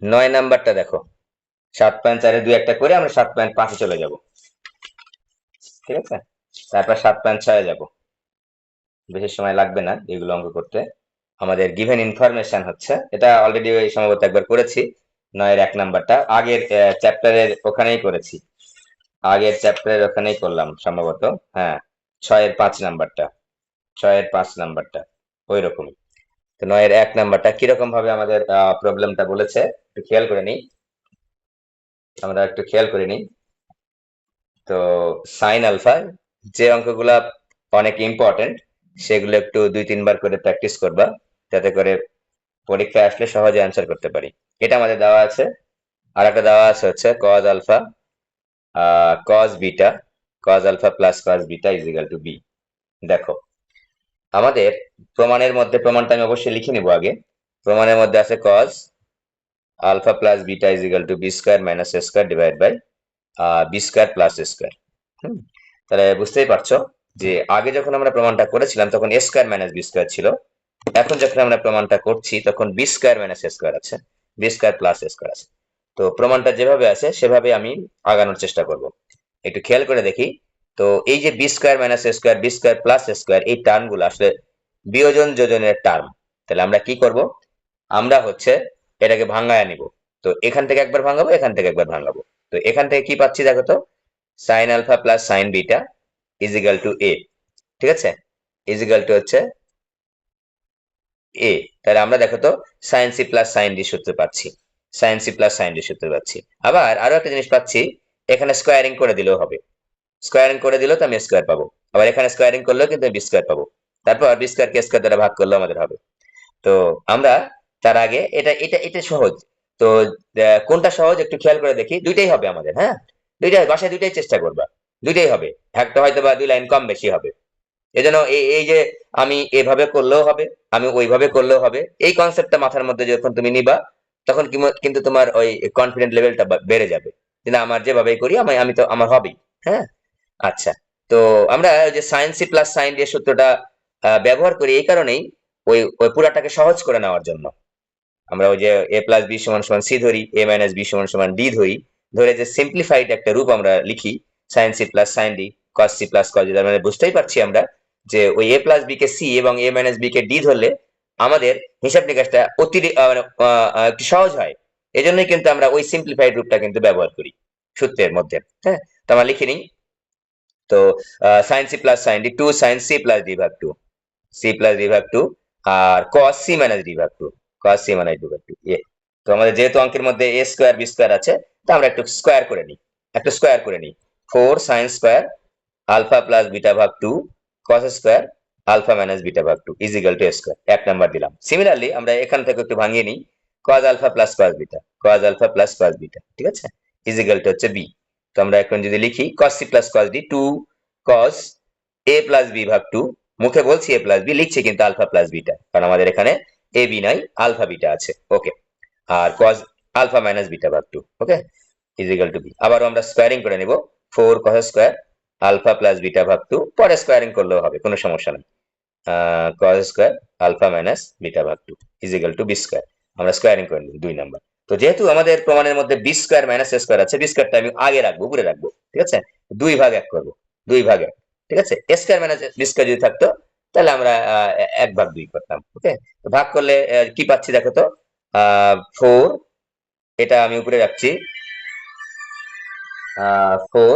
9 নাম্বারটা দেখো, 7.4-এ 2 একটা করে আমরা 7.5-এ চলে যাব। ঠিক আছে, তারপর 7.6-এ যাব। বেশি সময় লাগবে না এগুলো অঙ্ক করতে। আমাদের গিভেন ইনফরমেশন হচ্ছে, এটা অলরেডি সম্ভবত একবার করেছি। 9-এর 1 নাম্বারটা আগের চ্যাপ্টারের ওখানেই করেছি, আগের চ্যাপ্টারের ওখানেই করলাম সম্ভবত। হ্যাঁ, 6-এর 5 নাম্বারটা, 6-এর 5 নাম্বারটা ওই রকমই। তো 9-এর 1 নাম্বারটা কিরকম ভাবে আমাদের প্রবলেমটা বলেছে একটু খেয়াল করে নিই, আমরা একটু খেয়াল করে নিই। তো সাইন আলফা, যে অঙ্কগুলা অনেক ইম্পর্টেন্ট সেগুলো একটু 2-3 বার করে প্র্যাকটিস করবা, যাতে করে পরীক্ষায় আসলে সহজে অ্যান্সার করতে পারি। এটা আমাদের দেওয়া আছে। আর একটা দেওয়া আছে হচ্ছে cos alpha cos beta, cos alpha plus cos beta is equal to B. দেখো, আমাদের প্রমাণের মধ্যে, প্রমাণটা আমি অবশ্যই লিখে নিব আগে। প্রমাণের মধ্যে আছে cos alpha plus beta is equal to B square minus A square divide by B square plus A square. তাহলে বুঝতেই পারছো যে আগে যখন আমরা প্রমাণটা করেছিলাম তখন এ স্কোয়ার মাইনাস বি স্কোয়ার ছিল, এখন যখন আমরা প্রমাণটা করছি তখন B square minus A square আছে, B square plus A square আছে। তো প্রমাণটা যেভাবে আছে সেভাবে আমি আগানোর চেষ্টা করব। একটু খেয়াল করে দেখি। তো এই যে B square minus A square, B square plus A square, এই টার্মগুলো আসলে বিয়োজন যোজনের টার্ম। তাহলে আমরা কি করব, আমরা হচ্ছে এটাকে ভাঙায় নিব। তো এখান থেকে একবার ভাঙাবো, এখান থেকে একবার ভাঙাবো। তো এখান থেকে কি পাচ্ছি দেখো তো, sine alpha plus sine beta is equal to A. ঠিক আছে, ইজ ইকাল টু হচ্ছে এ। তাহলে আমরা দেখো তো sine C plus sine D সূত্র পাচ্ছি, sine C plus sine D সূত্র পাচ্ছি। আবার আরো একটা জিনিস পাচ্ছি, এখানে স্কোয়ারিং করে দিলেও হবে, স্কোয়ারিং করে দিলেও তো আমি স্কোয়ার পাবো। আবার এখানে স্কোয়ারিং করলেও কিন্তু বি স্কোয়ার পাবো। তারপর বি স্কোয়ার কে স্কোয়ার দ্বারা ভাগ করলেও আমাদের হবে। তো আমরা তার আগে এটা এটা এটা সহজ। তো কোনটা সহজ একটু খেয়াল করে দেখি। দুইটাই হবে আমাদের, হ্যাঁ, দুইটাই বাসায়, দুইটাই চেষ্টা করবা, দুইটাই হবে। একটা হয়তো বা 2 লাইন কম বেশি হবে। এজন্য এই যে আমি এভাবে করলেও হবে, আমি ওইভাবে করলেও হবে, এই কনসেপ্টটা মাথার মধ্যে যখন তুমি নিবা তখন কিন্তু তোমার ওই কনফিডেন্ট লেভেলটা বেড়ে যাবে যে না, আমার যেভাবে করি আমি আমি তো আমার হবেই। হ্যাঁ, আচ্ছা। তো আমরা ওই যে sine C plus sine D এর সূত্রটা ব্যবহার করি এই কারণেই, ওই ওই পুরাটাকে সহজ করে নেওয়ার জন্য। আমরা ওই যে এ প্লাস বি সমান সমান সি ধরি, এ মাইনাস বি সমান সমান ডি ধরি, ধরে যে সিম্পলিফাইড একটা রূপ আমরা লিখি, sine C plus sine D cos C plus cos D. তার মানে বুঝতেই পারছি আমরা যে ওই এ প্লাস বি কে সি এবং এ মাইনাস বি কে ডি ধরলে আমাদের হিসাব নিকাশটা একটু সহজ হয়। এজন্যই কিন্তু আমরা ওই সিম্পলিফাইড রূপটা কিন্তু ব্যবহার করি সূত্রের মধ্যে। হ্যাঁ, তো আমরা লিখে নিই। তো sine C plus sine D, two sine C plus D ভাগ টু, সি প্লাস ডি ভাগ টু, আর কস সি মাইনাস ডি ভাগ two, cos C minus D ভাগ টু এ। তো আমাদের যেহেতু অঙ্কের মধ্যে এ স্কোয়ার বি স্কোয়ার আছে, তো আমরা একটু স্কোয়ার করে নিই, একটু স্কোয়ার করে নিই। Four sine square alpha plus beta ভাগ two cos square alpha minus beta ভাগ two is equal to A square. 1 number দিলাম। সিমিলারলি আমরা এখান থেকে একটু ভাঙিয়ে নিই, cos alpha plus cos beta, cos alpha plus cos beta, ঠিক আছে, ইজ ইকাল টু হচ্ছে বি। তো আমরা এখন যদি লিখি cos C plus cos D, two cos A plus B ভাগ টু, মুখে বলছি এ প্লাস বি, লিখছি কিন্তু আলফা প্লাস বিটা, কারণ আমাদের এখানে এ বি নাই, আলফা বিটা আছে। ওকে, আর কস আলফা মাইনাস বিটা ভাগ two, okay, is equal to B. আবারও আমরা স্কোয়ারিং করে নিব, four cos square alpha plus beta ভাগ টু, পরে স্কোয়ারিং করলেও হবে, কোনো সমস্যা নেই। Cos square alpha minus beta ভাগ two is equal to B square. আমরা স্কোয়ারিং করে নিই 2 নাম্বার। তো যেহেতু আমাদের প্রমাণের মধ্যে B square minus A square আছে, বি স্কোয়ারটা আমি আগে রাখবো, উপরে রাখবো, ঠিক আছে, 2 ভাগ 1 করবো, 2 ভাগ 1, ঠিক আছে। এ স্কোয়ার মাইনাস বি স্কোয়ার যদি থাকতো তাহলে আমরা 1/2 করতাম। ওকে, তো ভাগ করলে কি পাচ্ছি দেখো তো, ফোর, এটা আমি উপরে রাখছি, four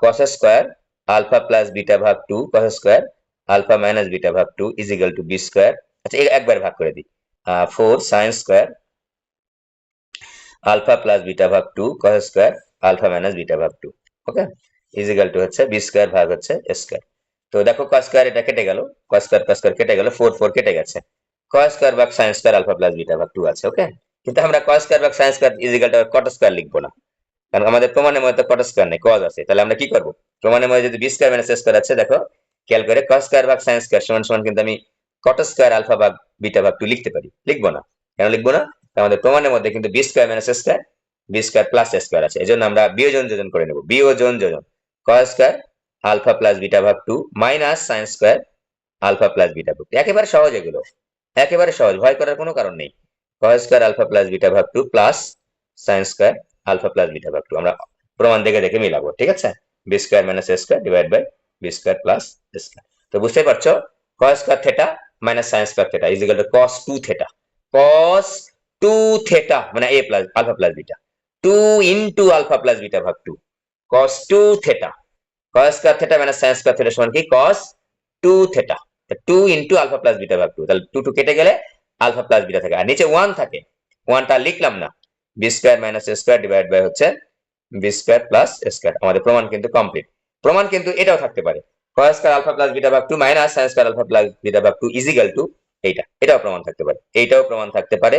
cos square alpha plus beta ভাগ two cos square alpha minus beta ভাগ two is equal to B square. আচ্ছা, একবার ভাগ করে দিই, four sine square alpha plus beta ভাগ two cos square alpha minus beta ভাগ two, okay, is equal to হচ্ছে বি স্কোয়ার ভাগ হচ্ছে স্কোয়ার। তো দেখো কস স্কোয়ার এটা কেটে গেল, কস স্কোয়ার কেটে গেল, ফোর ফোর কেটে গেছে, কস স্কোয়ার ভাগ sine square alpha plus beta ভাগ টু আছে। ওকে, কিন্তু আমরা কস স্কোয়ার ভাগ sine square is equal to cot square লিখবো না, কারণ আমাদের প্রমাণের মধ্যে কট স্কয়ার নেই, কজ আছে। তাহলে আমরা কি করব, প্রমাণের মধ্যে যদি B square minus A square আছে, দেখো খেয়াল করে, কস স্কয়ার ভাগ সাইন স্কয়ার সমান সমান কিন্তু আমি কট স্কয়ার আলফা ভাগ বিটা ভাগ টু লিখতে পারি, লিখবো না। কেন লিখবো না, আমাদের প্রমাণের মধ্যে কিন্তু B square minus A square, B square plus A square আছে, এজন্য আমরা বিয়োজন যোজন করে নেব, বিয়োজন যোজন, cos square alpha plus beta ভাগ two minus sine square alpha plus beta ভাগ টু। একেবারে সহজ এগুলো, একেবারে সহজ, ভয় করার কোনো কারণ নেই। cos square alpha plus beta ভাগ 2 plus sin square alpha plus beta ভাগ 2 আমরা প্রমাণ দেখে দেখে মিলাবো, ঠিক আছে? b square minus a square divide by b square plus a square. তো বুঝতেই পারছো cos square theta minus sin square theta is equal to cos 2 theta. cos 2 theta মানে a plus alpha plus beta 2 into alpha plus beta ভাগ 2 cos 2 theta. cos square theta minus sin square theta সমান কি cos 2 থিটা। 2 into alpha plus beta ভাগ 2, তাহলে 2 কেটে গেলে alpha plus beta থাকে, আর নিচে 1 থাকে, 1টা লিখলাম না, b square minus a square divide by হচ্ছে b square plus a square. আমাদের প্রমাণ কিন্তু কমপ্লিট। প্রমাণ কিন্তু এটাও থাকতে পারে, cos square alpha plus beta ভাগ 2 minus sin square alpha plus beta ভাগ 2 ইজ ইকুয়াল টু এইটা। এটাও প্রমাণ থাকতে পারে, এইটাও প্রমাণ থাকতে পারে,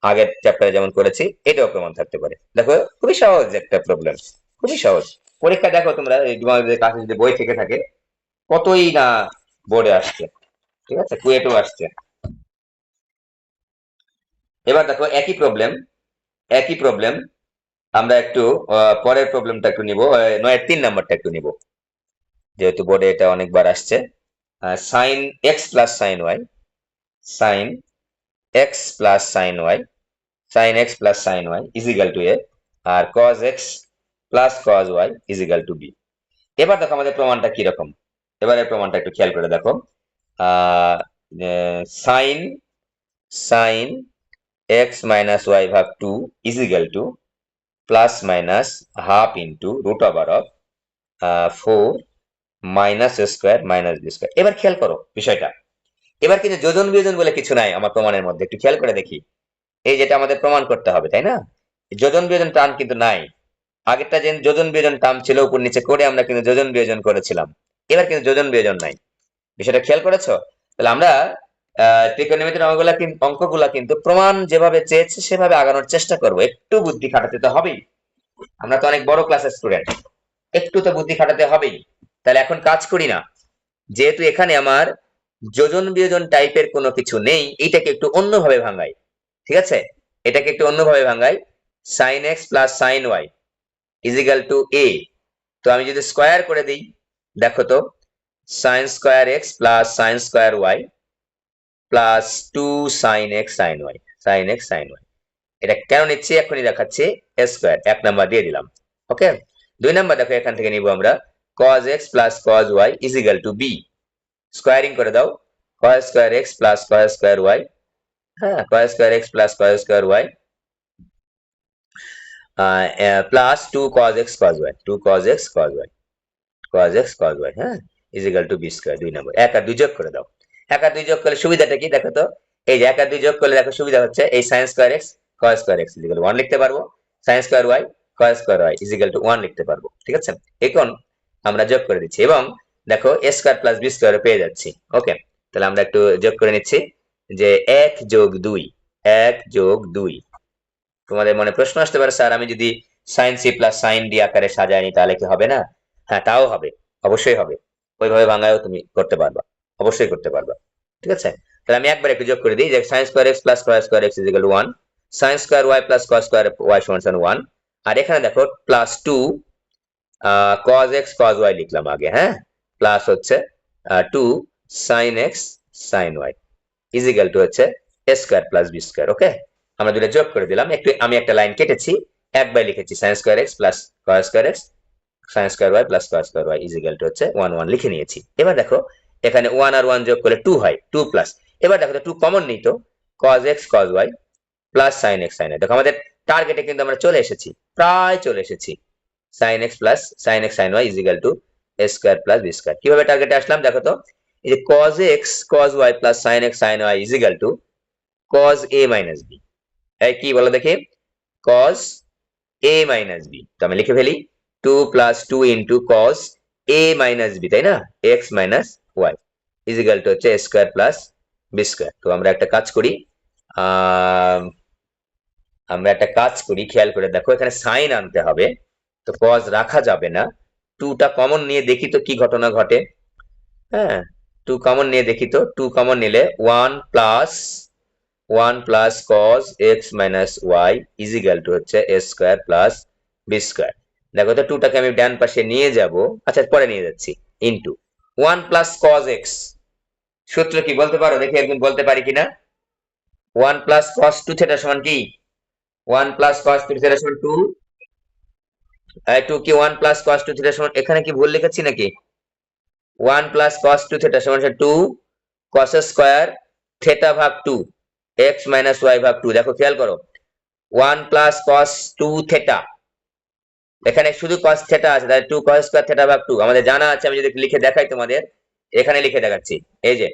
আগের চ্যাপ্টারে যেমন করেছি এটাও প্রমাণ থাকতে পারে। দেখো খুবই সহজ একটা প্রবলেম, খুবই সহজ। পরীক্ষা দেখো তোমরা, এই তোমাদের কাছে যদি বই থেকে থাকে কতই না বোর্ডে আসছে, ঠিক আছে, কুয়েটেও আসছে। এবার দেখো একই প্রবলেম, একই প্রবলেম আমরা একটু পরের প্রবলেমটা একটু নিব, 9-3 নাম্বারটা একটু নিব, যেহেতু বোর্ডে এটা অনেকবার আসছে। sin x plus sin y, sin x plus sin y, sin x plus sin y is equal to a, আর cos x plus cos y is equal to b। এবার দেখো আমাদের প্রমাণটা কি রকম, এবারে প্রমাণটা একটু খেয়াল করে দেখো। sin sin x minus y ভাগ 2 is equal to plus minus half into root over of 4 minus square minus B square. এবার খেয়াল করো বিষয়টা, এবার কিন্তু যোজন বিয়োজন বলে কিছু নাই আমার প্রমাণের মধ্যে, একটু খেয়াল করে দেখি। এই যেটা আমাদের প্রমাণ করতে হবে, তাই না? যোজন বিয়োজন টার্ম কিন্তু নাই। আগেরটা যে যোজন বিয়োজন টার্ম ছিল উপর নিচে করে আমরা কিন্তু যোজন বিয়োজন করেছিলাম, এবার কিন্তু যোজন বিয়োজন নাই। বিষয়টা খেয়াল করেছো? তাহলে আমরা ত্রিকোণমিতির অঙ্কগুলা কিন্তু প্রমাণ যেভাবে চেয়েছে সেভাবে আগানোর চেষ্টা করব। একটু বুদ্ধি খাটাতে তো হবেই, আমরা তো অনেক বড় ক্লাসের স্টুডেন্ট, একটু তো বুদ্ধি খাটাতে হবেই। তাহলে এখন কাজ করি না, যেহেতু এখানে আমার যোজন বিয়োজন টাইপের কোনো কিছু নেই, এইটাকে একটু অন্যভাবে ভাঙাই, ঠিক আছে? এটাকে একটু অন্যভাবে ভাঙাই, sin x plus sin y is equal to a। তো আমি যদি স্কয়ার করে দিই, দেখো তো sin square x plus sin square y plus 2 sin x sin y, sin x sin y। এটা কেন নিচ্ছি এখনই দেখাচ্ছি, a স্কয়ার 1 নাম্বার দিয়ে দিলাম, ওকে। 2 নাম্বার দেখো এখান থেকে নিব আমরা cos x plus cos y is equal to b। স্কয়ারিং করে দাও, cos square x plus cos square y, হ্যাঁ, cos square x plus cos square y plus 2 cos x cos y, 2 cos x cos y, cos x cos y, হ্যাঁ, is equal to b square. 2 number 1 আর 2 যোগ করে দাও। 1 আর 2 যোগ করলে সুবিধাটা কি দেখো তো, এই যে 1 আর 2 যোগ করলে দেখো সুবিধা হচ্ছে এই sin square x cos square x is equal two 1 লিখতে পারবো, sin square y cos square y is equal two 1 লিখতে পারবো, ঠিক আছে? এখন আমরা যোগ করে দিচ্ছি এবং দেখো a square plus b square পেয়ে যাচ্ছি, ওকে। তাহলে আমরা একটু যোগ করে নিচ্ছি যে 1 যোগ 2, 1 যোগ 2। তোমাদের মনে প্রশ্ন আসতে পারে, স্যার আমি যদি sin c plus sin d আকারে সাজাই নি তাহলে কি হবে না? হ্যাঁ, তাও হবে, অবশ্যই হবে। ওইভাবে ভাঙায়ও তুমি করতে পারবা, অবশ্যই করতে পারবা, ঠিক আছে? তাহলে আমি একবার একটু যোগ করে দিই যে sin square x plus cos square x is equal two 1, sin square y plus cos square y সমান 1, আর এখানে দেখো plus 2 cos x cos y লিখলাম আগে, হ্যাঁ, প্লাস হচ্ছে 2 sin x sin y is equal to হচ্ছে a square plus b square, okay. আমরা দুটো যোগ করে দিলাম, একটু আমি একটা লাইন কেটেছি, একবার লিখেছি sin square x plus cos square x sin square y plus cos square y is equal to হচ্ছে 1 1 লিখে নিয়েছি। এবার দেখো এখানে 1 আর 1 যোগ করলে 2 হয়, 2 প্লাস, এবার দেখো তো 2 কমন নিই তো, cos x cos y plus sin x sin y। দেখো আমাদের টার্গেটে কিন্তু আমরা চলে এসেছি, প্রায় চলে এসেছি। sin x plus sin x sin y is equal to a square plus b square. কিভাবে টার্গেটে আসলাম দেখো তো, এই যে cos x cos y plus sin x sin y is equal to cos a minus b। এই কি বলো দেখি, cos a minus b। তো আমি লিখে ফেলি 2 plus 2 into cos a minus b, তাই না, x minus y is equal to হচ্ছে a square plus b square। তো আমরা একটা কাজ করি, খেয়াল করে দেখো এখানে sin আনতে হবে, তো cos রাখা যাবে না, 2 টা কমন নিয়ে দেখি তো কি ঘটনা ঘটে। হ্যাঁ, 2 কমন নিয়ে দেখি তো, 2 কমন নিলে 1 plus cos x minus y is equal to হচ্ছে a square plus b square। দেখো তো 2 টাকে আমি ডান পাশে নিয়ে যাব, আচ্ছা পরে নিয়ে যাচ্ছি, ইনটু 1 plus cos x। সূত্র কি বলতে পারো দেখি, একজন বলতে পারি কিনা? 1 প্লাস cos 2 থিটা সমান কি 1 প্লাস cos 2 থিটা সমান 2 2 কি 1 প্লাস cos 2 থিটা সমান এখানে কি ভুল লিখেছি নাকি 1 প্লাস cos 2 থিটা সমান 2 cos স্কয়ার থিটা ভাগ 2 x মাইনাস y ভাগ 2 দেখো খেয়াল করো 1 প্লাস cos 2 থিটা এখানে শুধু cos থিটা আছে তাহলে 2 cos স্কয়ার থিটা ভাগ 2 আমাদের জানা আছে আমি যদি লিখে দেখাই তোমাদের এখানে লিখে দেখাচ্ছি এই যে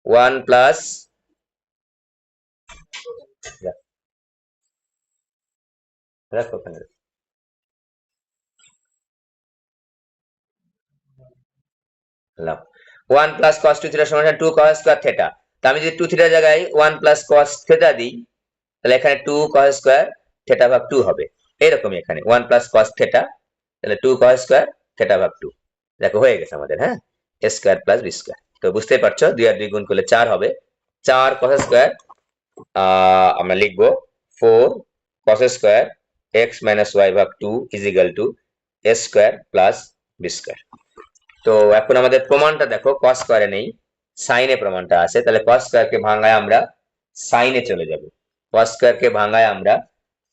1 প্লাস রাখো ওখানে 1 প্লাস cos 2 থিটা সমান 2 cos স্কয়ার থিটা তো আমি যদি 2 থিটার জায়গায় 1 প্লাস cos থিটা দিই তাহলে এখানে 2 cos স্কয়ার থিটা ভাগ 2 হবে এরকমই এখানে 1 প্লাস cos থিটা তাহলে 2 cos স্কয়ার থিটা ভাগ 2 দেখো হয়ে গেছে আমাদের হ্যাঁ a square plus b square তো বুঝতেই পারছো 2 আর 2 গুণ করলে 4 হবে 4 cos স্কয়ার আমরা লিখবো 4 cos square x minus y ভাগ 2 is equal to a square plus b square তো এখন আমাদের প্রমাণটা দেখো cos স্কয়ারে নেই সাইনে প্রমাণটা আছে তাহলে cos স্কয়ারকে ভাঙায় আমরা সাইনে চলে যাব cos স্কয়ারকে ভাঙায় আমরা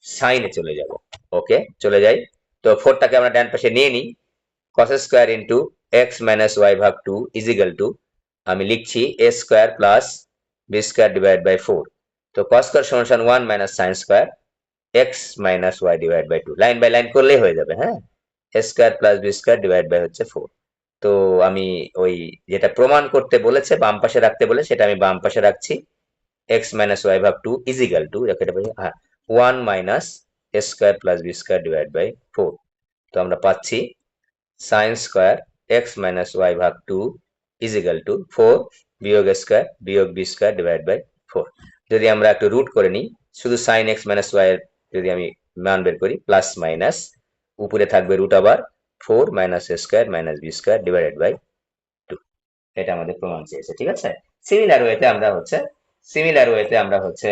সাইনে চলে যাব ওকে চলে যাই তো 4 টাকে আমরা ডান পাশে নিয়ে নিই cos square into x minus y ভাগ 2 ইজ ইকুয়াল টু আমি লিখছি a square plus b square divide by 4 তো cos স্কয়ার সমান 1 minus sin square x minus y divide by 2 line by line করলেই হয়ে যাবে হ্যাঁ a square plus b square divide by হচ্ছে 4 তো আমি ওই যেটা প্রমাণ করতে বলেছে বাম পাশে রাখতে বলে সেটা আমি বাম পাশে রাখছি x মাইনাস y ভাগ 2 ইজ ইকুয়াল টু হ্যাঁ 1 minus a square plus b square divide by 4 তো আমরা পাচ্ছি sin square x minus y ভাগ 2 ইজ ইকুয়াল টু 4 বিয়োগ স্কয়ার বিয়োগ b স্কয়ার ডিভাইড বাই 4 যদি আমরা একটু রুট করে নিই শুধু sin x মাইনাস y এর যদি আমি মান বের করি প্লাস মাইনাস উপরে থাকবে রুট আবার 4 minus a square minus b square divided by 2 এটা আমাদের প্রমাণ চেয়েছে ঠিক আছে সিমিলার ওয়েতে আমরা হচ্ছে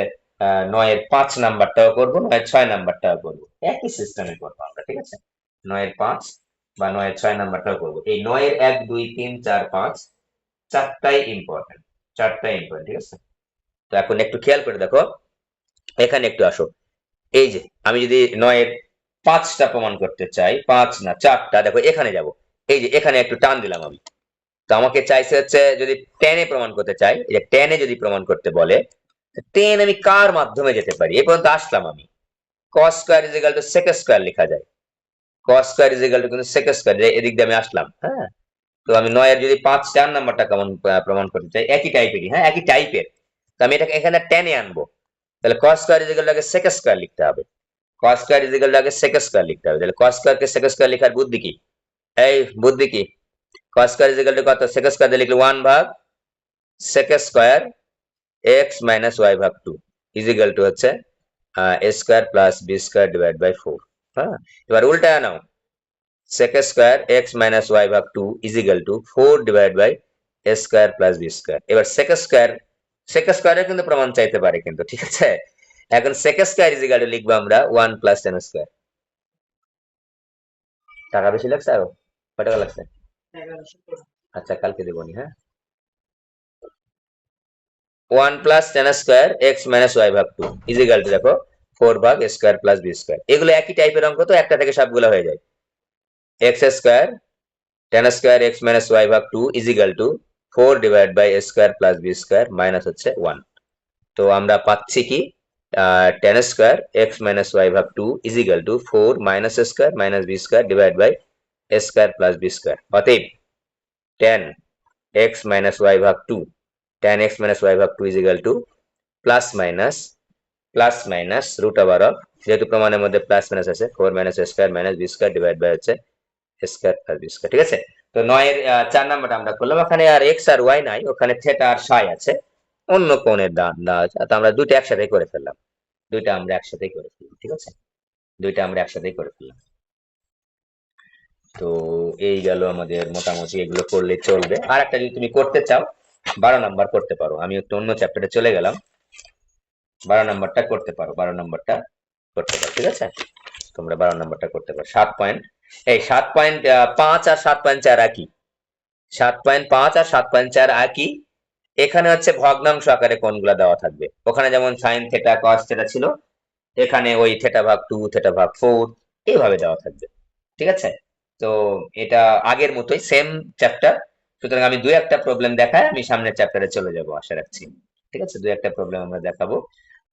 9 এর 5 নাম্বারটাও করব 9 এর 6 নাম্বারটাও করব একই সিস্টেমে করব আমরা ঠিক আছে 9 এর 5 বা 9 এর 6 নাম্বারটাও করব এই 9 এর 1 2 3 4 5 চারটাই ইম্পর্টেন্ট ঠিক আছে তো এখন একটু খেয়াল করে দেখো এখানে একটু আসো এই যে আমি যদি 9 এর 5টা প্রমাণ করতে চাই 5 না 4টা দেখো এখানে যাব এই যে এখানে একটু টান দিলাম আমি তো আমাকে চাইছে হচ্ছে যদি 10 এ প্রমাণ করতে চাই এই যে 10 এ যদি প্রমাণ করতে বলে 10 আমি কার মাধ্যমে যেতে পারি এই পর্যন্ত আসলাম আমি cos square is equal two sec square লেখা যায় cos square is equal two কিন্তু sec স্কয়ার এদিক দিয়ে আমি আসলাম হ্যাঁ তো আমি 9 এর যদি 5 4 নাম্বারটা কেমন প্রমাণ করতে চাই একই টাইপেরই হ্যাঁ একই টাইপের তো আমি এটাকে এখানে 10 এ আনবো তাহলে cos square is equal two sec square লিখতে হবে cos square is equal two sec square লিখতে হবে তাহলে cos স্কয়ারকে sec স্কয়ার লেখার বুদ্ধি কি এই বুদ্ধি কি cos square is equal to কত sec স্কয়ার দিয়ে লিখলে 1 ভাগ sec square x minus y ভাগ 2 ইজ ইকুয়াল টু হচ্ছে a square plus b square divide by 4 হ্যাঁ এবার উল্টায় নাও sec square x minus y ভাগ 2 is equal to 4 divide by a square plus b square এবার sec স্কয়ারের কিন্তু প্রমাণ চাইতে পারে কিন্তু ঠিক আছে এখন sec square is equal to লিখবো আমরা 1 প্লাস tan স্কয়ার টাকা বেশি লাগছে আরো কত টাকা লাগছে আচ্ছা কালকে দেবনি হ্যাঁ 1 plus tan square x minus y ভাগ 2 ইজ ইকুয়াল টু দেখো 4 ভাগ a square plus b square এগুলো একই টাইপের অঙ্ক তো একটা থেকে সবগুলো হয়ে যায় x square tan square x minus y ভাগ 2 is equal to 4 divide by a square plus b square minus হচ্ছে 1 তো আমরা পাচ্ছি কি tan square x minus y ভাগ 2 is equal to 4 minus a square minus b square divide by a square plus b square অতএব tan x minus y ভাগ 2 tan x minus y ভাগ 2 is equal to plus minus root over of যেহেতু প্রমাণের মধ্যে plus minus আছে 4 minus a square minus b square divide by হচ্ছে a square plus b square ঠিক আছে তো 9 এর 4 নাম্বারটা আমরা করলাম ওখানে আর x আর y নাই ওখানে থিটা আর ফাই আছে অন্য কোণের দেওয়া আছে তো আমরা দুটো একসাথে করে ফেললাম দুইটা আমরা একসাথেই করে ফেললাম ঠিক আছে দুইটা আমরা একসাথেই করে ফেললাম তো এই গেল আমাদের মোটামুটি এগুলো করলে চলবে আর একটা যদি তুমি করতে চাও 12 নাম্বার করতে পারো আমি একটু অন্য চ্যাপ্টারে চলে গেলাম 12 নাম্বারটা করতে পারো 12 নাম্বারটা করতে পারো ঠিক আছে তোমরা 12 নাম্বারটা করতে পারো 7 পয়েন্ট এই 7.5 আর 7.4 একই 7.5 আর 7.4 একই এখানে হচ্ছে ভগ্নাংশ আকারে কোণগুলো দেওয়া থাকবে। ওখানে যেমন সাইন থেটা কস থেটা ছিল, এখানে ওই থেটা ভাগ 2 থেটা ভাগ 4 এইভাবে দেওয়া থাকবে। ঠিক আছে? তো এটা আগের মতোই সেম চ্যাপ্টার। সুতরাং আমি দুই একটা প্রবলেম দেখায় আমি সামনের চ্যাপ্টারে চলে যাব আশা রাখছি। ঠিক আছে? দুই একটা প্রবলেম আমরা দেখাবো।